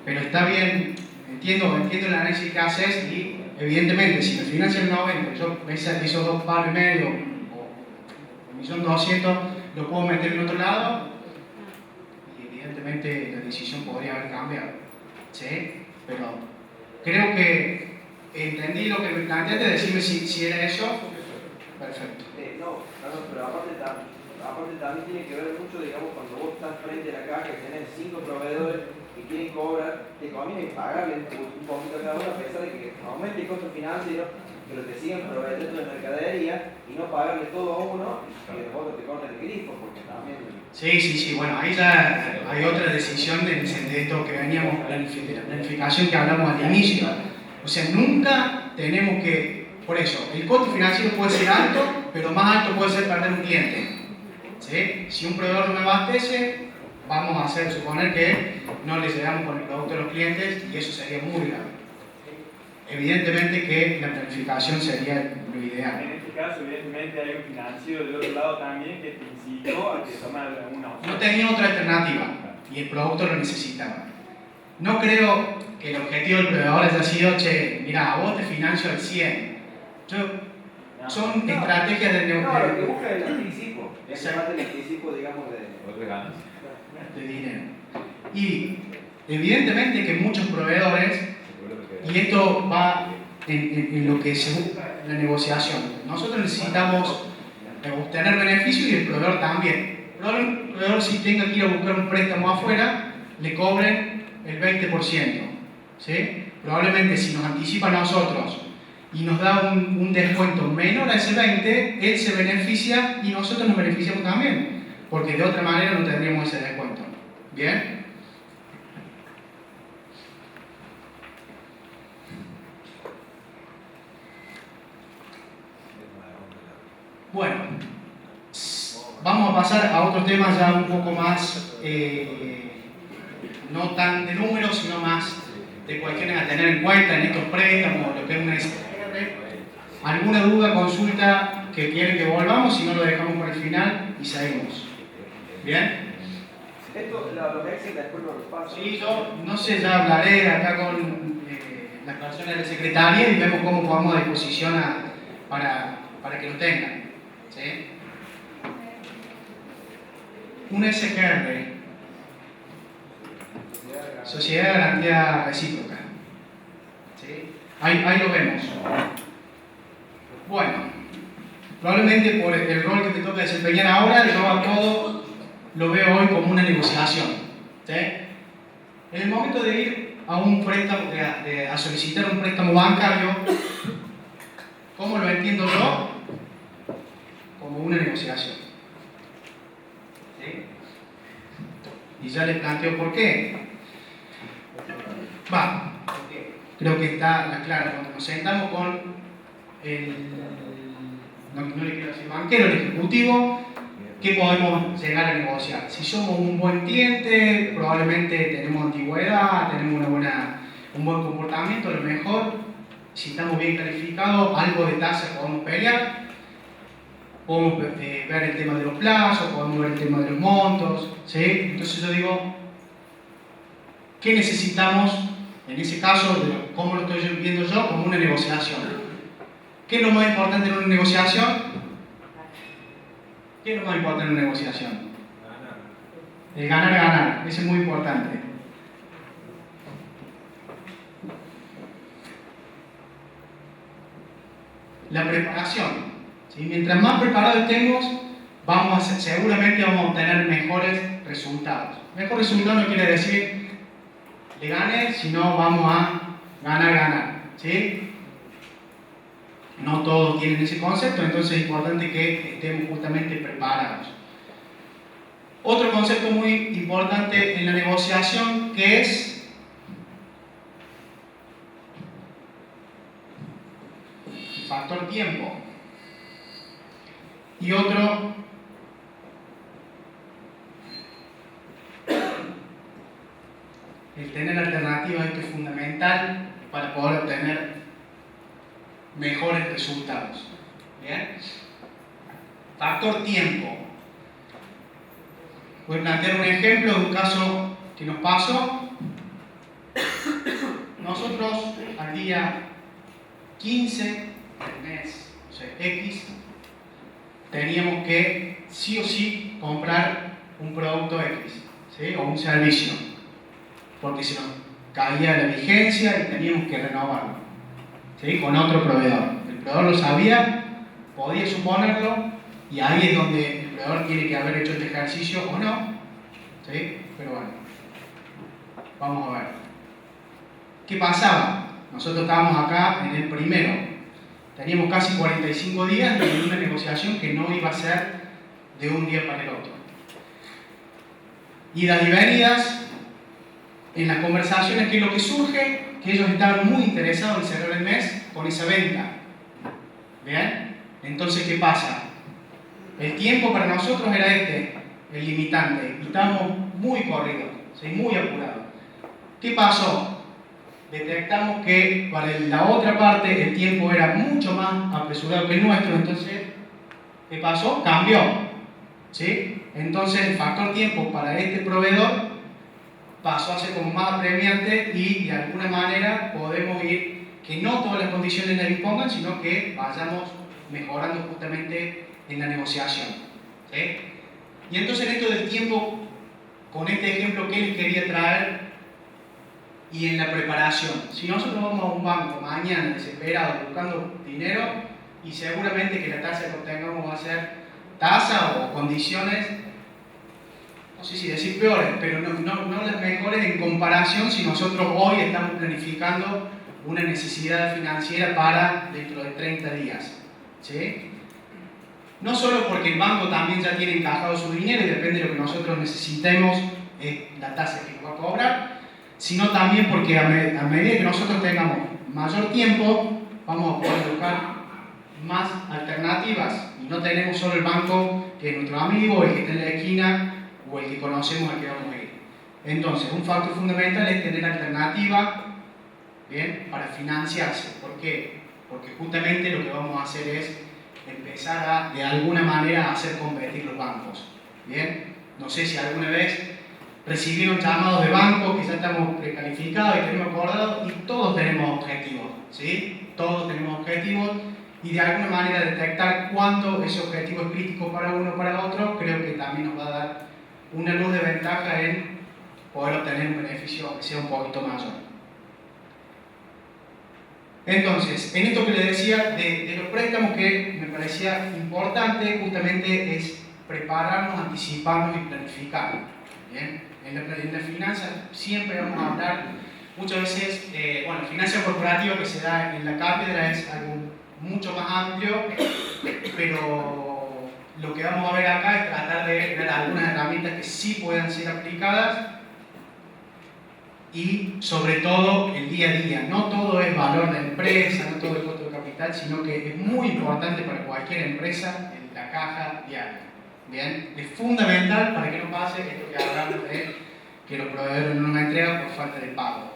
Pero está bien, entiendo el análisis que haces y evidentemente si me financia el 90, yo esos 2 palos y medio o 1.200.000 lo puedo meter en otro lado y evidentemente la decisión podría haber cambiado, ¿sí? Pero creo que entendí lo que me planteaste, decirme si era eso. Perfecto. No, pero aparte también tiene que ver mucho, digamos, cuando vos estás frente a la caja y tenés 5 proveedores que quieren cobrar, te conviene pagarle un poquito a cada uno a pesar de que aumente el costo financiero, pero te siguen proveyendo de mercadería y no pagarle todo a uno y que los otros te corten el grifo, porque también... Sí, bueno, ahí ya hay otra decisión de esto que veníamos, de la planificación que hablamos al inicio. O sea, nunca tenemos que, por eso, el costo financiero puede ser alto, pero más alto puede ser perder un cliente. ¿Sí? Si un proveedor no me abastece, vamos a suponer que no le llegamos con el producto a los clientes y eso sería muy grave. Evidentemente que la planificación sería lo ideal. En este caso, evidentemente, hay un financiero del otro lado también que te incitó a que tomaras una opción. No tenía otra alternativa y el producto lo necesitaba. No creo que el objetivo del proveedor haya sido, che, mira, a vos te financio al 100. Son estrategias de negocio. No, lo que busca es el anticipo. Es Exacto. el anticipo, digamos, de dinero. Y evidentemente que muchos proveedores, y esto va en lo que se busca en la negociación, nosotros necesitamos obtener beneficios y el proveedor también. Probablemente el proveedor, si tenga que ir a buscar un préstamo afuera, le cobren el 20%. ¿Sí? Probablemente si nos anticipa a nosotros y nos da un descuento menor a ese 20, él se beneficia y nosotros nos beneficiamos también, porque de otra manera no tendríamos ese descuento. ¿Bien? Bueno, vamos a pasar a otros temas ya un poco más, no tan de números, sino más de cuestiones a tener en cuenta en estos préstamos, lo que es una SR. ¿Alguna duda, consulta que quieren que volvamos? Si no, lo dejamos por el final y seguimos. ¿Bien? Esto, los exit después lo paso. Sí, yo no sé, ya hablaré acá con las personas de la secretaria y vemos cómo podemos a disposición para que lo tengan. ¿Sí? Un SGR, Sociedad de Garantía Recíproca. ¿Sí? Ahí lo vemos. Bueno, probablemente por el rol que te toca desempeñar ahora, yo a todo lo veo hoy como una negociación. ¿Sí? En el momento de ir a un préstamo, a solicitar un préstamo bancario, ¿cómo lo entiendo yo? Como una negociación. ¿Sí? Y ya les planteo por qué. Creo que está claro. Cuando nos sentamos con no le quiero decir banquero, el ejecutivo, ¿qué podemos llegar a negociar? Si somos un buen cliente, probablemente tenemos antigüedad, tenemos un buen comportamiento, a lo mejor, si estamos bien calificados, algo de tasa podemos pelear, podemos ver el tema de los plazos, podemos ver el tema de los montos, ¿sí? Entonces yo digo, ¿qué necesitamos en ese caso? ¿Cómo lo estoy viendo yo? Como una negociación. ¿Qué es lo más importante en una negociación? ¿Qué es lo más importante en una negociación? El ganar. Eso es muy importante. la preparación. ¿Sí? Mientras más preparados estemos, seguramente vamos a obtener mejores resultados. Mejor resultado no quiere decir le gane, sino vamos a ganar. ¿Sí? No todos tienen ese concepto, entonces es importante que estemos justamente preparados. Otro concepto muy importante en la negociación, que es el factor tiempo. Y otro, el tener alternativas. Esto es fundamental para poder obtener mejores resultados. ¿Bien? Factor tiempo. Voy a plantear un ejemplo de un caso que nos pasó. Nosotros al día 15 del mes, o sea, X, teníamos que sí o sí comprar un producto X, ¿sí? O un servicio, porque se nos caía la vigencia y teníamos que renovarlo, ¿sí? Con otro proveedor. El proveedor lo sabía, podía suponerlo, y ahí es donde el proveedor tiene que haber hecho este ejercicio o no, ¿sí? Pero bueno, vamos a ver. ¿Qué pasaba? Nosotros estábamos acá en el primero. Teníamos casi 45 días de una negociación que no iba a ser de un día para el otro. Idas y venidas en las conversaciones, que es lo que surge, que ellos estaban muy interesados en cerrar el mes con esa venta. ¿Bien? Entonces, ¿qué pasa? El tiempo para nosotros era el limitante, y estábamos muy corridos, ¿sí? Muy apurados. ¿Qué pasó? Detectamos que para la otra parte el tiempo era mucho más apresurado que el nuestro, entonces, ¿qué pasó? Cambió, ¿sí? Entonces el factor tiempo para este proveedor pasó a ser como más apremiante, y de alguna manera podemos ir, que no todas las condiciones las impongan, sino que vayamos mejorando justamente en la negociación, ¿sí? Y entonces en esto del tiempo, con este ejemplo que les quería traer, y en la preparación, si nosotros vamos a un banco mañana desesperados buscando dinero, y seguramente que la tasa que obtengamos va a ser tasa o condiciones, no sé si decir peores, pero no las mejores en comparación si nosotros hoy estamos planificando una necesidad financiera para dentro de 30 días, ¿sí? No solo porque el banco también ya tiene encajado su dinero y depende de lo que nosotros necesitemos, la tasa que nos va a cobrar, sino también porque a medida que nosotros tengamos mayor tiempo, vamos a poder buscar más alternativas, y no tenemos solo el banco que es nuestro amigo, el que está en la esquina o el que conocemos al que vamos a ir. Entonces, un factor fundamental es tener alternativa, ¿bien?, para financiarse. ¿Por qué? Porque justamente lo que vamos a hacer es empezar de alguna manera a hacer competir los bancos. ¿Bien? No sé si alguna vez recibieron llamados de bancos que ya estamos precalificados y tenemos acordados, y todos tenemos objetivos, ¿sí? Todos tenemos objetivos, y de alguna manera detectar cuándo ese objetivo es crítico para uno o para otro, creo que también nos va a dar una luz de ventaja en poder obtener un beneficio que sea un poquito mayor. Entonces, en esto que les decía de los préstamos, que me parecía importante justamente es prepararnos, anticiparnos y planificar. ¿Bien? En la finanza siempre vamos a hablar, muchas veces, bueno, finanza corporativa que se da en la cátedra es algo mucho más amplio, pero lo que vamos a ver acá es tratar de ver algunas herramientas que sí puedan ser aplicadas, y sobre todo el día a día. No todo es valor de empresa, no todo es costo de capital, sino que es muy importante para cualquier empresa en la caja diaria. Bien, es fundamental para que no pase esto que hablamos de que los proveedores no nos entregan por falta de pago.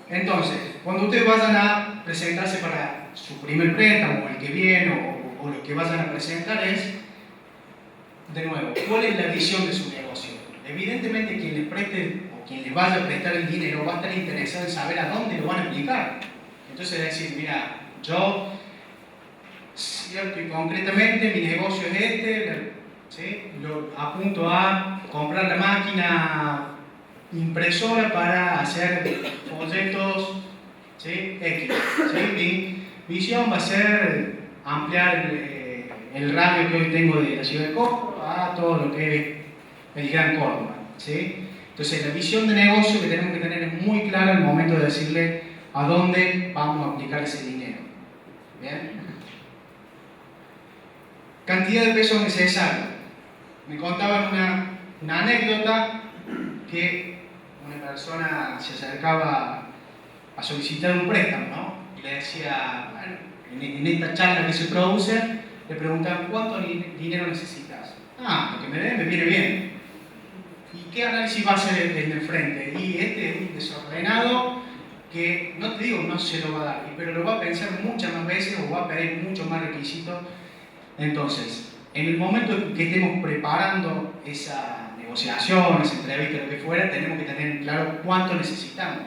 Entonces, cuando ustedes vayan a presentarse para su primer préstamo, o el que viene, o lo que vayan a presentar es, de nuevo, ¿cuál es la visión de su negocio? Evidentemente quien les preste o quien les vaya a prestar el dinero va a estar interesado en saber a dónde lo van a aplicar. Entonces decir, mira, yo, cierto y concretamente, mi negocio es este, ¿sí? Lo apunto a comprar la máquina impresora para hacer folletos, ¿sí? X, ¿sí? visión va a ser ampliar el radio que hoy tengo de la ciudad de Córdoba a todo lo que es el Gran Córdoba, ¿sí? Entonces la visión de negocio que tenemos que tener es muy clara al momento de decirle a dónde vamos a aplicar ese dinero. ¿Bien? Cantidad de pesos necesario. Me contaban una anécdota que una persona se acercaba a solicitar un préstamo, ¿no? Y le decía, bueno, en esta charla que se produce, le preguntan, ¿cuánto dinero necesitas? Ah, lo que me den me viene bien. ¿Y qué análisis va a hacer el de enfrente? Y este es un desordenado que, no te digo no se lo va a dar, pero lo va a pensar muchas más veces o va a pedir muchos más requisitos. Entonces, en el momento en que estemos preparando esa negociación, esa entrevista, lo que fuera, tenemos que tener claro cuánto necesitamos.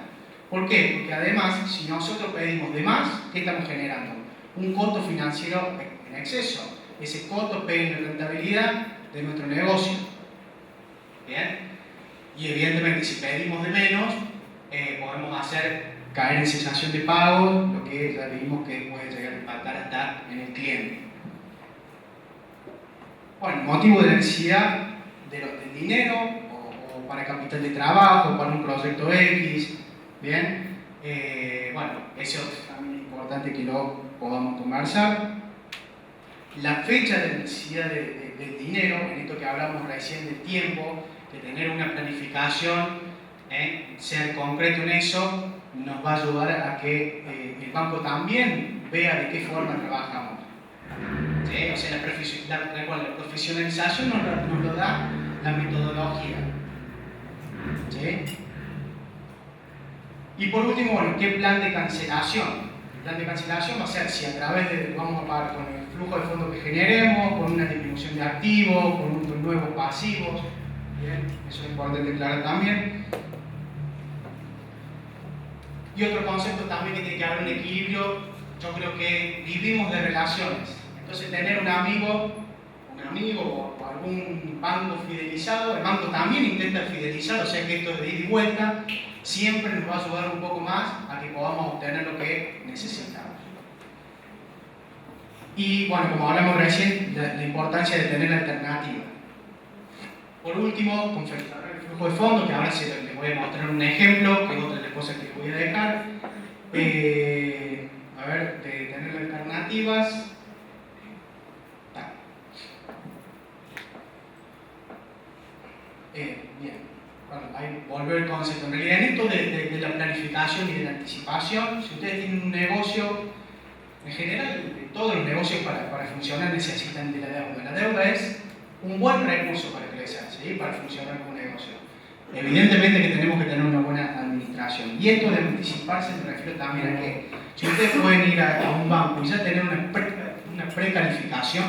¿Por qué? Porque además, si nosotros pedimos de más, ¿qué estamos generando? Un costo financiero en exceso. Ese costo pega en la rentabilidad de nuestro negocio. ¿Bien? Y evidentemente, si pedimos de menos, podemos hacer caer en cesación de pago, lo que ya vimos que puede llegar a impactar hasta en el cliente. Bueno, motivo de la necesidad del dinero, o para capital de trabajo, para un proyecto X, ¿bien? Bueno, eso es también importante que lo podamos conversar. La fecha de la necesidad del dinero, en esto que hablamos recién del tiempo, de tener una planificación, ser concreto en eso, nos va a ayudar a que el banco también vea de qué forma trabajamos. ¿Sí? O sea, la profesionalización nos lo da la metodología. ¿Sí? Y por último, bueno, ¿qué plan de cancelación? El plan de cancelación va a ser si a través de, vamos a pagar con el flujo de fondos que generemos, con una disminución de activos, con unos nuevos pasivos. Bien, eso es importante declarar también. Y otro concepto también que tiene que haber un equilibrio, yo creo que vivimos de relaciones. Entonces tener un amigo o algún banco fidelizado, el banco también intenta fidelizar, o sea que esto es de ida y vuelta, siempre nos va a ayudar un poco más a que podamos obtener lo que necesitamos. Y bueno, como hablamos recién, la importancia de tener la alternativa. Por último, confeccionar el flujo de fondos, que ahora les voy a mostrar un ejemplo, que es otra de las cosas que les voy a dejar. A ver, de tener alternativas. Bien, bueno, ahí volvió el concepto. En realidad, en esto de la planificación y de la anticipación, si ustedes tienen un negocio, en general, todos los negocios para funcionar necesitan de la deuda. La deuda es un buen recurso para crecer, ¿sí? Para funcionar como negocio. Evidentemente que tenemos que tener una buena administración. Y esto de anticiparse me refiero también a que si ustedes pueden ir a un banco y ya tener una precalificación,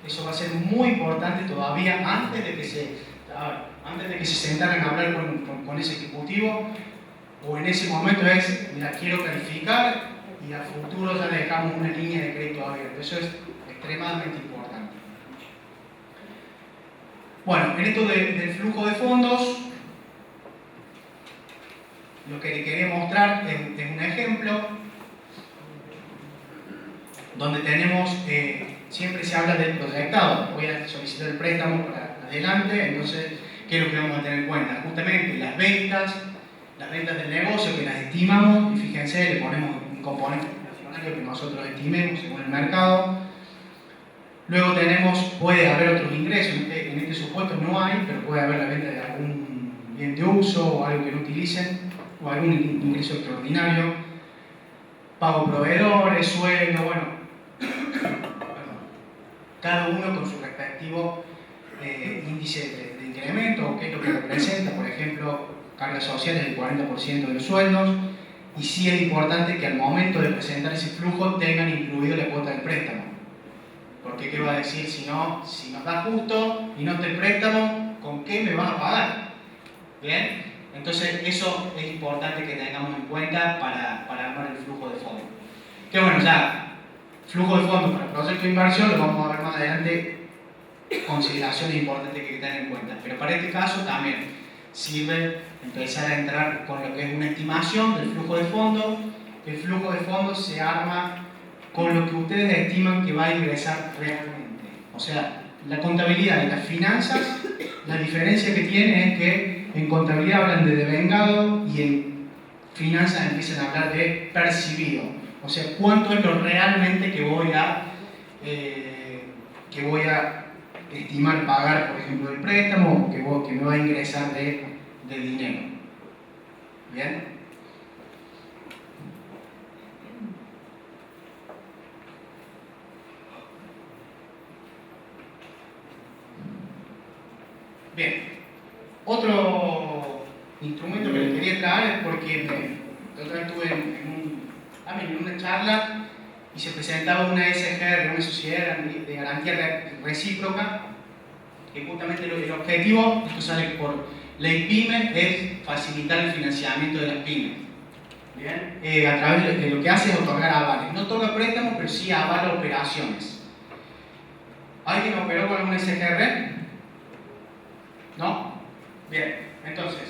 eso va a ser muy importante todavía antes de que se sentaran a hablar con ese ejecutivo, o en ese momento es, mira, quiero calificar y a futuro ya le dejamos una línea de crédito abierta. Eso es extremadamente importante. Bueno, en esto del flujo de fondos, lo que les quería mostrar es un ejemplo donde tenemos, siempre se habla del proyectado. Voy a solicitar el préstamo para adelante, entonces, ¿qué es lo que vamos a tener en cuenta? Justamente las ventas del negocio que las estimamos, y fíjense, le ponemos un componente inflacionario que nosotros estimemos según el mercado. Luego tenemos, puede haber otros ingresos, en este supuesto no hay, pero puede haber la venta de algún bien de uso o algo que no utilicen, o algún ingreso extraordinario, pago proveedores, sueldo, bueno, cada uno con su respectivo índice de incremento, o qué es lo que representa, por ejemplo, cargas sociales del 40% de los sueldos, y sí es importante que al momento de presentar ese flujo tengan incluido la cuota del préstamo. Porque ¿qué va a decir si nos da justo y no te préstamo, ¿con qué me vas a pagar? ¿Bien? Entonces eso es importante que tengamos en cuenta para armar el flujo de fondos. Que bueno, ya, flujo de fondos para el proyecto de inversión lo vamos a ver más adelante, consideraciones importantes que hay que tener en cuenta. Pero para este caso también sirve empezar a entrar con lo que es una estimación del flujo de fondos. El flujo de fondos se arma con lo que ustedes estiman que va a ingresar realmente. O sea, la contabilidad y las finanzas, la diferencia que tiene es que en contabilidad hablan de devengado y en finanzas empiezan a hablar de percibido. O sea, cuánto es lo realmente que voy a estimar pagar, por ejemplo, el préstamo o que me va a ingresar de dinero. ¿Bien? Bien. Otro instrumento que les quería traer es porque la otra vez estuve en una charla y se presentaba una SGR, una sociedad de garantía recíproca, que justamente el objetivo, esto sale por ley PYME, es facilitar el financiamiento de las pymes. Bien. A través de lo que hace es otorgar avales. No otorga préstamos, pero sí avala operaciones. ¿Alguien operó con una SGR? ¿No? Bien, entonces,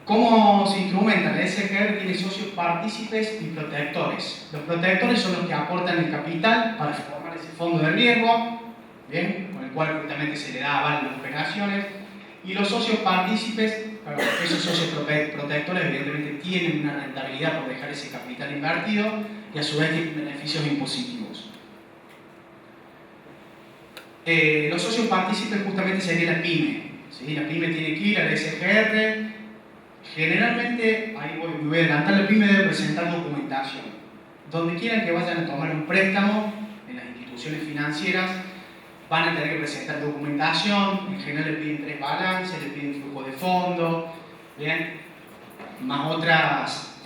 ¿cómo se instrumenta? La SGR tiene socios partícipes y protectores. Los protectores son los que aportan el capital para formar ese fondo de riesgo, ¿bien? Con el cual justamente se le da aval a las operaciones. Y los socios partícipes, bueno, esos socios protectores evidentemente tienen una rentabilidad por dejar ese capital invertido y a su vez tienen beneficios impositivos. Los socios partícipes justamente sería la PYME. ¿Sí? La PYME tiene que ir a la SGR. Generalmente, ahí me voy a adelantar, la PYME debe presentar documentación. Donde quieran que vayan a tomar un préstamo en las instituciones financieras, van a tener que presentar documentación. En general le piden 3 balances, le piden flujo de fondo, ¿bien? Más otras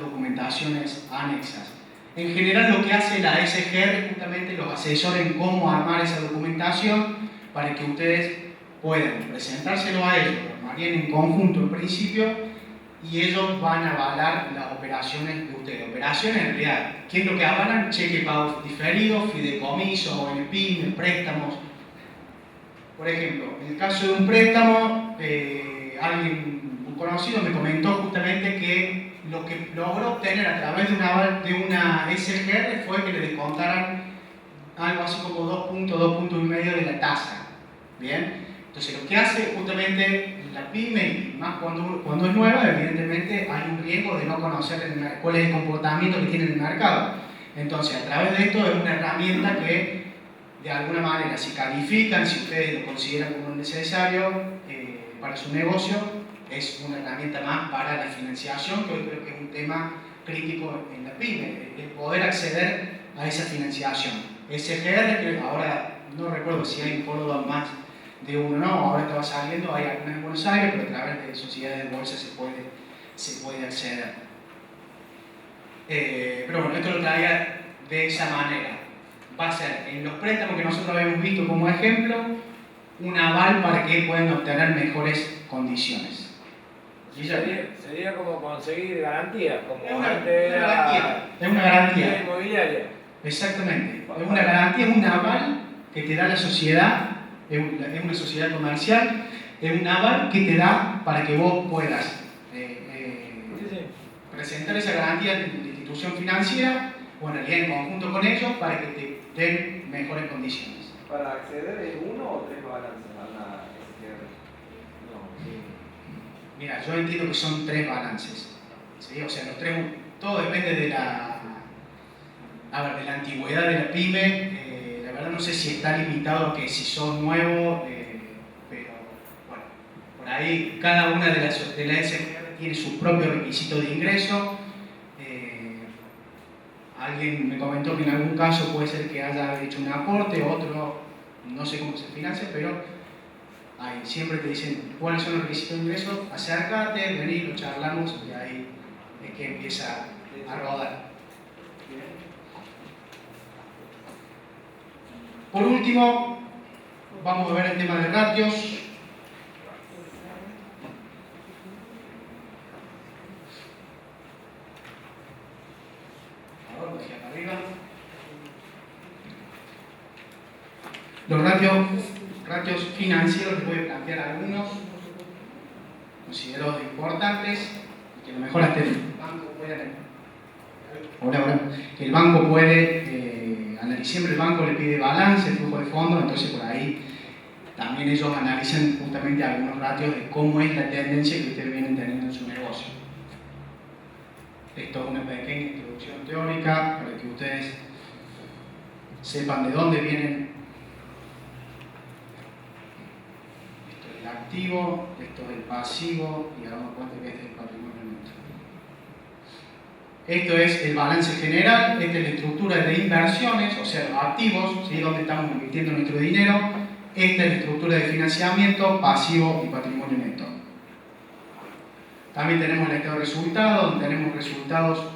documentaciones anexas. En general lo que hace la SGR es justamente los asesora en cómo armar esa documentación para que ustedes puedan presentárselo a ellos, lo armarían en conjunto en principio y ellos van a avalar las operaciones de ustedes. Operaciones en realidad, ¿qué es lo que avalan? Cheque de pago diferido, fideicomiso, ONPYME, préstamos. Por ejemplo, en el caso de un préstamo, un conocido me comentó justamente que lo que logró obtener a través de una SGR fue que le descontaran algo así como 2 puntos, 2,5 puntos de la tasa. ¿Bien? Entonces lo que hace justamente la PYME, y más cuando es nueva, evidentemente hay un riesgo de no conocer cuál es el comportamiento que tiene en el mercado. Entonces a través de esto es una herramienta que de alguna manera, si califican, si ustedes lo consideran como necesario para su negocio, es una herramienta más para la financiación, que hoy creo que es un tema crítico en la PYME, el poder acceder a esa financiación. SGR, que ahora no recuerdo si hay en Córdoba más de uno, no, ahora estaba saliendo, hay algunas en Buenos Aires, pero a través de sociedades de bolsa se puede acceder. Pero bueno, esto lo traía de esa manera. Va a ser en los préstamos que nosotros habíamos visto como ejemplo, un aval para que puedan obtener mejores condiciones. Sería como conseguir garantías, como Es una antes era garantía. Es una garantía. inmobiliaria. Exactamente. Es una garantía, es un aval que te da la sociedad, es una sociedad comercial, es un aval que te da para que vos puedas presentar esa garantía de la institución financiera o en realidad en conjunto con ellos para que te den mejores condiciones. ¿Para acceder es 1 o 3 balances a la SGR? Mira, yo entiendo que son 3 balances. ¿Sí? O sea, los 3, todo depende de la antigüedad de la PYME. La verdad no sé si está limitado a que si sos nuevo, pero bueno, por ahí cada una de las SGR tiene su propio requisito de ingreso. Alguien me comentó que en algún caso puede ser que haya hecho un aporte, otro no sé cómo se financia, pero ahí siempre te dicen cuáles son los requisitos de ingreso, acércate, vení, lo charlamos y ahí es que empieza a rodar. Por último, vamos a ver el tema de ratios. Ahora hacia arriba. Los ratios financieros, les voy a plantear algunos, considero importantes, que a lo mejor hasta el banco puedan Ahora, el banco puede, siempre el banco le pide balance, flujo de fondos, entonces por ahí también ellos analizan justamente algunos ratios de cómo es la tendencia que ustedes vienen teniendo en su negocio. Esto es una pequeña introducción teórica para que ustedes sepan de dónde vienen. Esto es el activo, esto es el pasivo y hagamos cuenta que este es el patrimonio neto. Esto es el balance general, esta es la estructura de inversiones, o sea, los activos, ¿sí? Donde estamos invirtiendo nuestro dinero. Esta es la estructura de financiamiento, pasivo y patrimonio neto. También tenemos el estado de resultados, donde tenemos resultados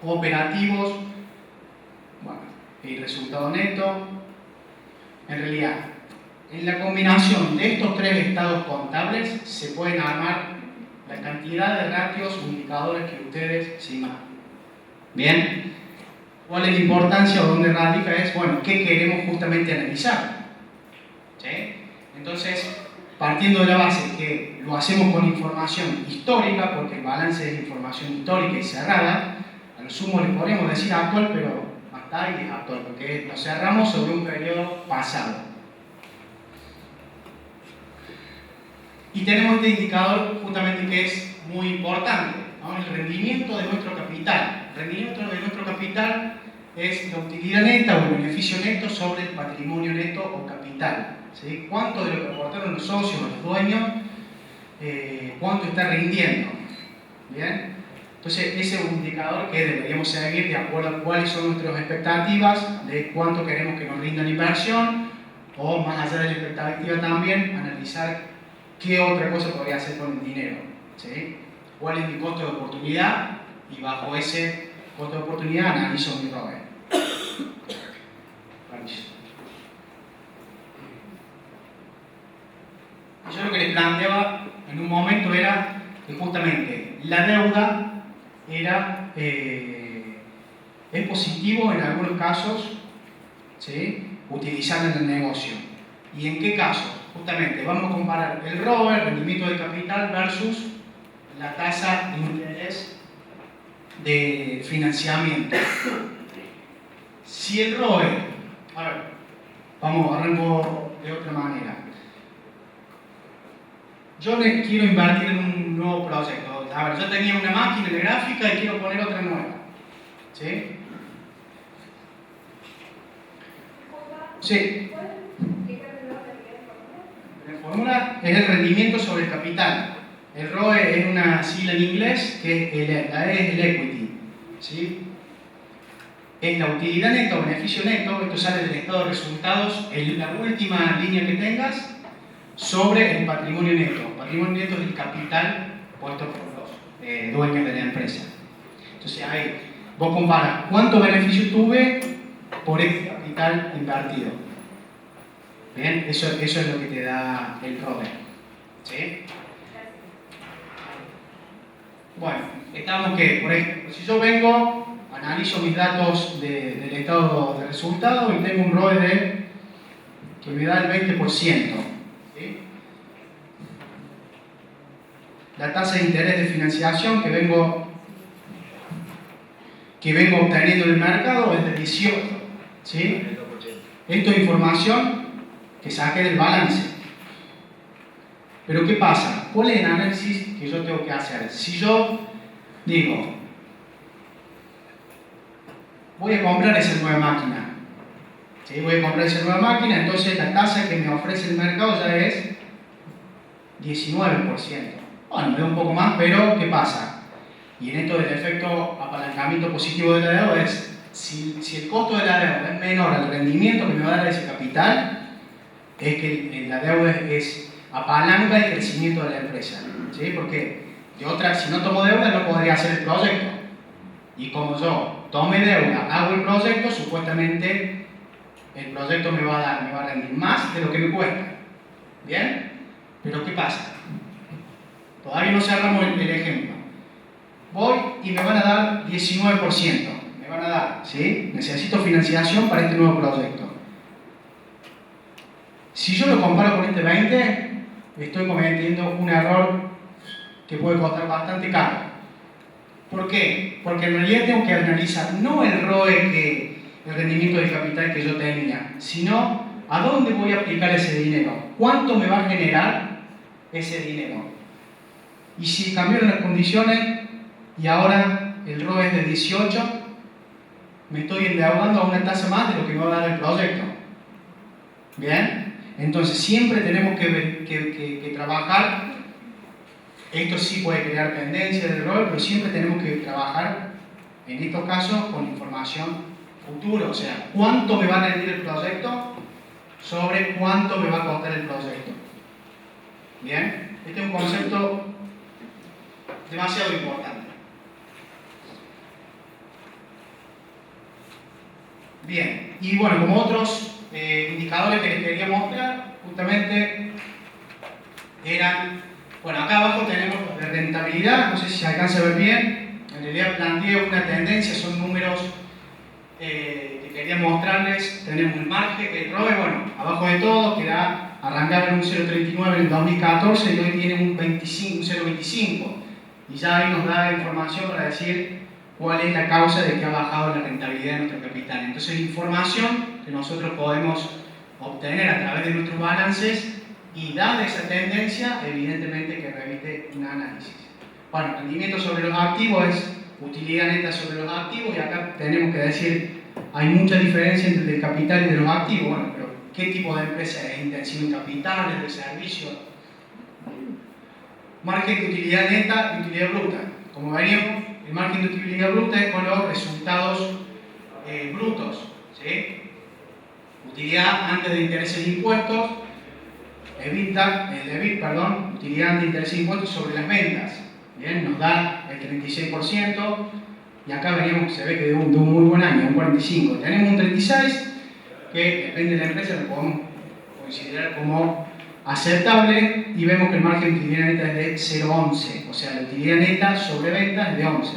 operativos, bueno, y resultado neto. En realidad, en la combinación de estos tres estados contables se pueden armar la cantidad de ratios o indicadores que ustedes se imaginan. Bien, ¿cuál es la importancia o dónde radica? Es, bueno, ¿qué queremos justamente analizar? ¿Sí? Entonces, partiendo de la base que lo hacemos con información histórica, porque el balance es información histórica y cerrada, a lo sumo le podríamos decir actual, pero hasta ahí es actual, porque lo cerramos sobre un periodo pasado. Y tenemos este indicador justamente que es muy importante, ¿no? El rendimiento de nuestro capital. El rendimiento de nuestro capital es la utilidad neta o el beneficio neto sobre el patrimonio neto o capital. ¿Sí? ¿Cuánto de lo que aportaron los socios, los dueños, cuánto está rindiendo? ¿Bien? Entonces, ese es un indicador que deberíamos seguir de acuerdo a cuáles son nuestras expectativas de cuánto queremos que nos rinda la inversión, o más allá de la expectativa también, analizar qué otra cosa podría hacer con el dinero. ¿Sí? ¿Cuál es mi costo de oportunidad? Y bajo ese costo de oportunidad analizo mi ROE. Yo lo que les planteaba en un momento era que justamente la deuda era, es positivo en algunos casos, ¿sí? Utilizarla en el negocio. ¿Y en qué casos? Justamente vamos a comparar el ROE, el rendimiento del capital, versus la tasa de interés de financiamiento. Si el ROE, a ver, vamos a arrancar de otra manera. Yo le quiero invertir en un nuevo proyecto. A ver, yo tenía una máquina de gráfica y quiero poner otra nueva. ¿Sí? Sí. La fórmula es el rendimiento sobre el capital. El ROE es una sigla en inglés que la E es el equity. ¿Sí? Es la utilidad neta o beneficio neto, esto sale del estado de resultados, en la última línea que tengas, sobre el patrimonio neto. El patrimonio neto es el capital puesto por los dueños de la empresa. Entonces ahí vos comparas cuánto beneficio tuve por este capital invertido. Bien, eso es lo que te da el ROE. ¿Sí? Bueno, estamos que, por ejemplo, si yo vengo, analizo mis datos del estado de resultados y tengo un ROE que me da el 20%. ¿Sí? La tasa de interés de financiación que vengo obteniendo en el mercado es de 18. ¿Sí? Esto es información que saqué del balance. Pero ¿qué pasa? ¿Cuál es el análisis que yo tengo que hacer? Si yo digo, voy a comprar esa nueva máquina, ¿sí? Voy a comprar esa nueva máquina, entonces la tasa que me ofrece el mercado ya es 19%. Bueno, me da un poco más, pero ¿qué pasa? Y en esto del efecto apalancamiento positivo de la deuda es, si el costo de la deuda es menor al rendimiento que me va a dar ese capital, es que la deuda es apalanca el crecimiento de la empresa. ¿Sí? Porque si no tomo deuda no podría hacer el proyecto. Y como yo tome deuda, hago el proyecto, supuestamente el proyecto me va a rendir más de lo que me cuesta. ¿Bien? Pero ¿qué pasa? Todavía no cerramos el ejemplo. Voy y me van a dar 19%. Me van a dar, ¿sí? Necesito financiación para este nuevo proyecto. Si yo lo comparo con este 20, estoy cometiendo un error que puede costar bastante caro. ¿Por qué? Porque en realidad tengo que analizar no el ROE, el rendimiento del capital que yo tenía, sino a dónde voy a aplicar ese dinero, cuánto me va a generar ese dinero. Y si cambiaron las condiciones y ahora el ROE es de 18, me estoy endeudando a una tasa más de lo que me va a dar el proyecto. ¿Bien? Entonces siempre tenemos que trabajar. Esto sí puede crear tendencia del ROE, pero siempre tenemos que trabajar, en estos casos, con información futura. O sea, cuánto me va a rendir el proyecto sobre cuánto me va a costar el proyecto. ¿Bien? Este es un concepto demasiado importante. Bien, y bueno, como otros indicadores que les quería mostrar, justamente eran, bueno, acá abajo tenemos los de rentabilidad, no sé si se alcanza a ver bien, en realidad planteé una tendencia, son números que quería mostrarles. Tenemos el margen, el ROE, bueno, abajo de todo, que arrancaba en un 0,39 en el 2014 y hoy tiene un 0,25, y ya ahí nos da información para decir cuál es la causa de que ha bajado la rentabilidad de nuestro capital. Entonces, información que nosotros podemos obtener a través de nuestros balances, y dada esa tendencia, evidentemente que remite un análisis. Bueno, rendimiento sobre los activos es utilidad neta sobre los activos, y acá tenemos que decir, hay mucha diferencia entre el capital y de los activos. Bueno, pero ¿qué tipo de empresa es? ¿Intensivo en capital, es de servicio? Margen de utilidad neta y utilidad bruta. Como veríamos, el margen de utilidad bruta es con los resultados brutos, ¿sí? Utilidad antes de intereses e impuestos, utilidad antes de intereses e impuestos sobre las ventas. Bien, nos da el 36%, y acá veríamos que se ve que de un muy buen año, un 45%. Tenemos un 36%, que depende de la empresa, lo podemos considerar como aceptable, y vemos que el margen de utilidad neta es de 0,11, o sea, la utilidad neta sobre ventas es de 11.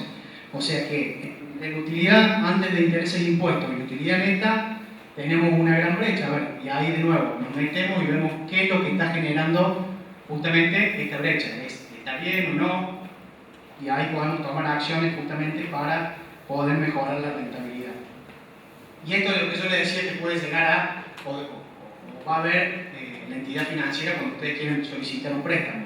O sea que en la utilidad antes de intereses e impuestos y la utilidad neta tenemos una gran brecha. A ver, y ahí de nuevo nos metemos y vemos qué es lo que está generando justamente esta brecha. ¿Está bien o no? Y ahí podemos tomar acciones justamente para poder mejorar la rentabilidad. Y esto es lo que yo les decía, que puede llegar a, o va a haber la entidad financiera cuando ustedes quieren solicitar un préstamo.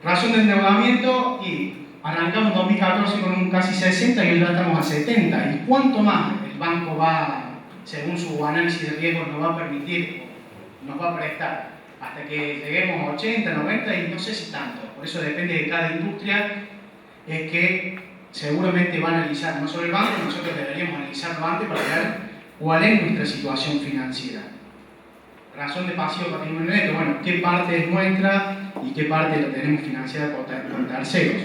Razón de endeudamiento, y arrancamos 2014 con un casi 60 y hoy ya estamos a 70. ¿Y cuánto más el banco va, según su análisis de riesgo, nos va a permitir, nos va a prestar? Hasta que lleguemos a 80, 90 y no sé si tanto. Por eso depende de cada industria, es que seguramente va a analizar, no solo el banco, nosotros deberíamos analizarlo antes para ver cuál es nuestra situación financiera. Razón de pasivo patrimonio neto, bueno, qué parte es nuestra y qué parte la tenemos financiada por terceros.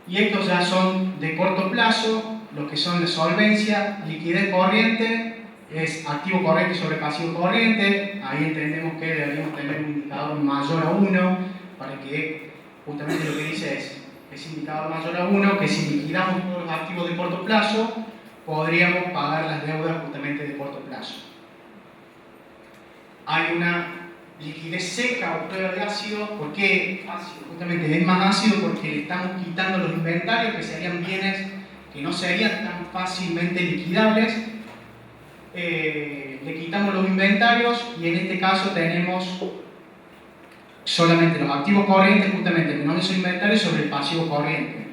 Y estos ya son de corto plazo, los que son de solvencia, liquidez corriente, es activo corriente sobre pasivo corriente. Ahí entendemos que deberíamos tener un indicador mayor a 1, para que justamente lo que dice es, ese indicador mayor a 1, que si liquidamos todos los activos de corto plazo, podríamos pagar las deudas justamente de corto plazo. Hay una liquidez seca o prueba de ácido. ¿Por qué ácido? Justamente es más ácido porque le estamos quitando los inventarios, que serían bienes que no serían tan fácilmente liquidables. Le quitamos los inventarios, y en este caso tenemos solamente los activos corrientes, justamente menos los inventarios sobre el pasivo corriente.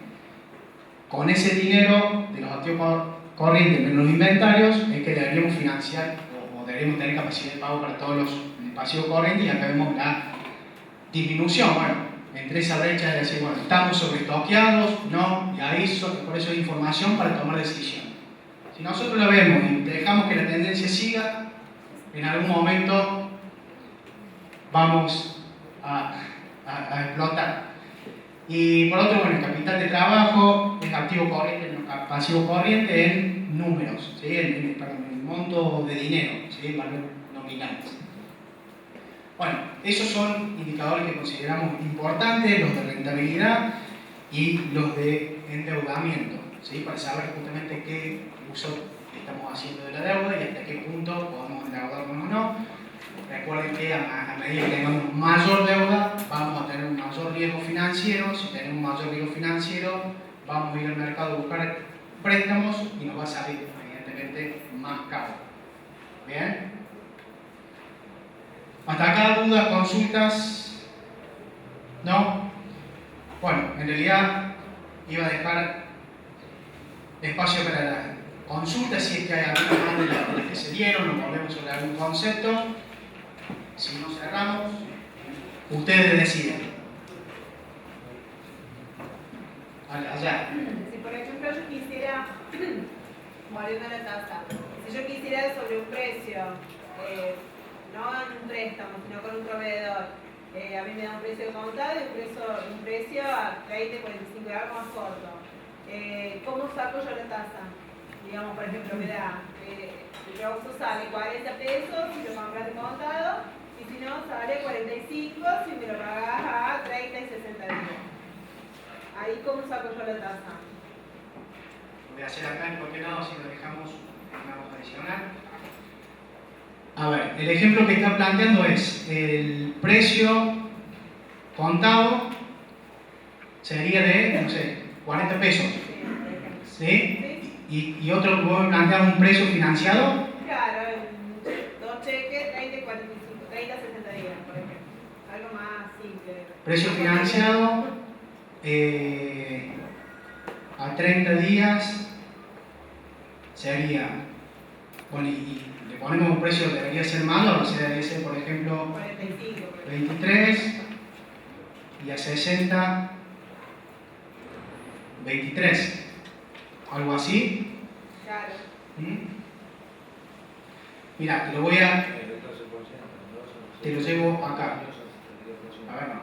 Con ese dinero de los activos corrientes menos los inventarios es que deberíamos financiar o deberíamos tener capacidad de pago para todos los pasivos corrientes, y acá vemos la disminución. Bueno, entre esa brecha de decir, bueno, estamos sobreestoqueados, no, y ahí por eso hay información para tomar decisión. Si nosotros la vemos y dejamos que la tendencia siga, en algún momento vamos a explotar. Y por otro, bueno, el capital de trabajo es activo corriente menos pasivo corriente en números, ¿sí? en el monto de dinero, ¿sí? En valor nominal. Bueno, esos son indicadores que consideramos importantes, los de rentabilidad y los de endeudamiento, ¿sí? Para saber justamente qué uso estamos haciendo de la deuda y hasta qué punto podemos endeudarnos o no. Recuerden que a medida que tengamos mayor deuda, vamos a tener un mayor riesgo financiero. Si tenemos un mayor riesgo financiero, vamos a ir al mercado a buscar préstamos y nos va a salir evidentemente más caro. ¿Bien? ¿Hasta acá dudas, consultas? ¿No? Bueno, en realidad iba a dejar espacio para la consulta, si es que hay alguna más de las que se dieron, o volvemos sobre algún concepto. Si no cerramos, ustedes deciden. Allá. Si por ejemplo yo quisiera, volviendo a la tasa, si yo quisiera sobre un precio, no en un préstamo, sino con un proveedor, a mí me da un precio contado y un precio a 30, 45, algo más corto. ¿Cómo saco yo la tasa? Digamos, por ejemplo, me da, el producto sale 40 pesos si lo compras de contado, y si no, sale 45 si me lo pagas a 30 y 60 días. Ahí, ¿cómo saco yo la tasa? Voy a hacer acá en cualquier lado si lo dejamos adicional. A ver, el ejemplo que está planteando es el precio contado sería de, no sé, 40 pesos. ¿Sí? Y otro, ¿puedo plantear un precio financiado? Claro, dos cheques, 30, 45, 30, 60 días, por ejemplo. Algo más simple. Precio financiado a 30 días sería, bueno, y le ponemos un precio que debería ser malo, o sea, debería ser, por ejemplo, 45. 23, y a 60, 23. Algo así. Claro. Mira, te lo voy a. Te lo llevo acá. A ver, no.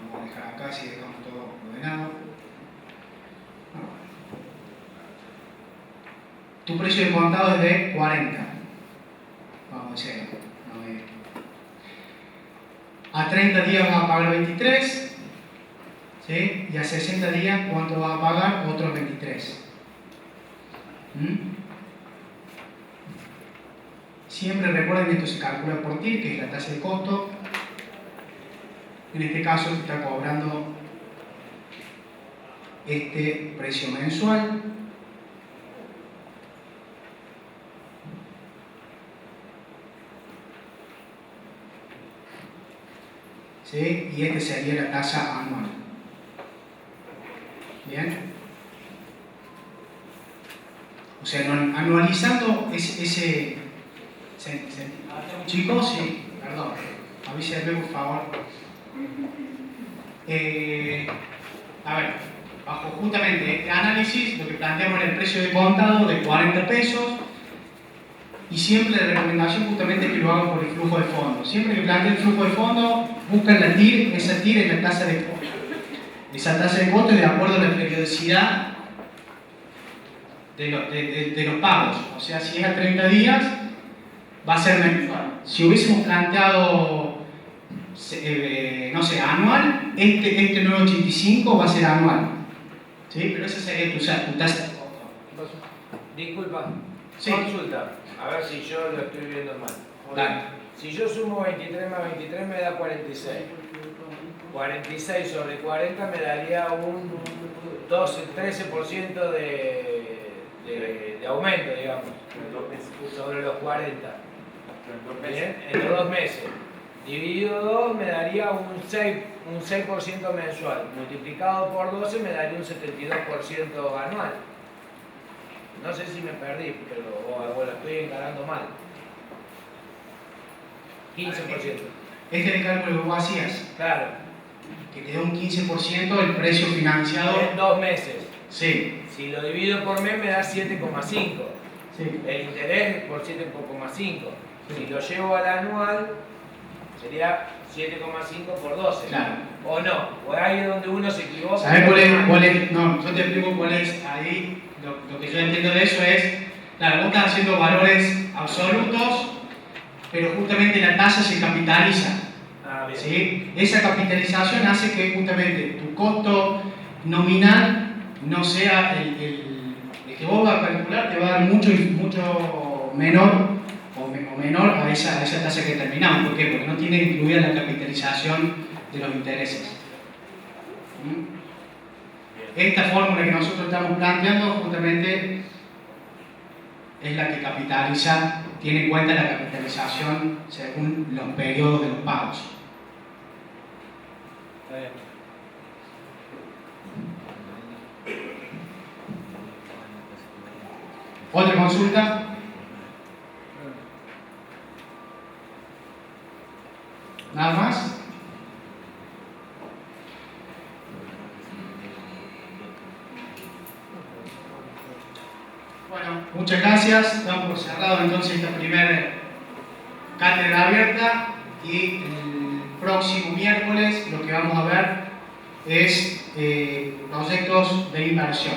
Vamos a dejar acá si dejamos todo ordenado. Tu precio de contado es de 40. Vamos a decir. A 30 días vas a pagar 23, ¿sí? Y a 60 días, ¿cuánto vas a pagar? Otros 23. Siempre recuerden que esto se calcula por TIR, que es la tasa de costo. En este caso se está cobrando este precio mensual. ¿Sí? Y esta sería la tasa anual. ¿Bien? O sea, anualizando ese chicos, sí, perdón, avísenme por favor. A ver, bajo justamente este análisis, lo que planteamos en el precio de contado de 40 pesos. Y siempre la recomendación justamente es que lo hagan por el flujo de fondo. Siempre que planteen el flujo de fondo, buscan la TIR, esa TIR es la tasa de costo. Esa tasa de costo es de acuerdo a la periodicidad de los pagos. O sea, si es a 30 días, va a ser mensual. Si hubiésemos planteado, no sé, anual, este 985 va a ser anual. ¿Sí? Pero esa sería tu tasa de costo. Disculpa, sí. Consulta. A ver si yo lo estoy viendo mal. Dale. Si yo sumo 23 más 23 me da 46. 46 sobre 40 me daría un 13% de aumento, digamos, sobre los 40. Bien, en los 2 meses. Dividido 2 me daría un 6% mensual. Multiplicado por 12 me daría un 72% anual. No sé si me perdí, pero o lo estoy encarando mal. 15%. Este es el cálculo que vos hacías. Claro. Que te da un 15% del precio financiado. En 2 meses. Sí. Si lo divido por mes me da 7,5. Sí. El interés por 7,5. Si lo llevo al anual, sería 7,5 por 12. Claro. O no, o ahí es donde uno se equivoca. ¿Sabes cuál es? No, yo te explico cuál es ahí. Lo que yo entiendo de eso es, claro, vos estás haciendo valores absolutos, pero justamente la tasa se capitaliza. Ah, bien. ¿Sí? Esa capitalización hace que justamente tu costo nominal no sea el que vos vas a calcular, te va a dar mucho menor a esa tasa que determinamos. ¿Por qué? Porque no tiene incluida la capitalización de los intereses. Esta fórmula que nosotros estamos planteando justamente es la que capitaliza, tiene en cuenta la capitalización según los periodos de los pagos. ¿Otra consulta? ¿Nada más? Bueno, muchas gracias. Damos por cerrado entonces esta primera cátedra abierta y el próximo miércoles lo que vamos a ver es proyectos de inversión.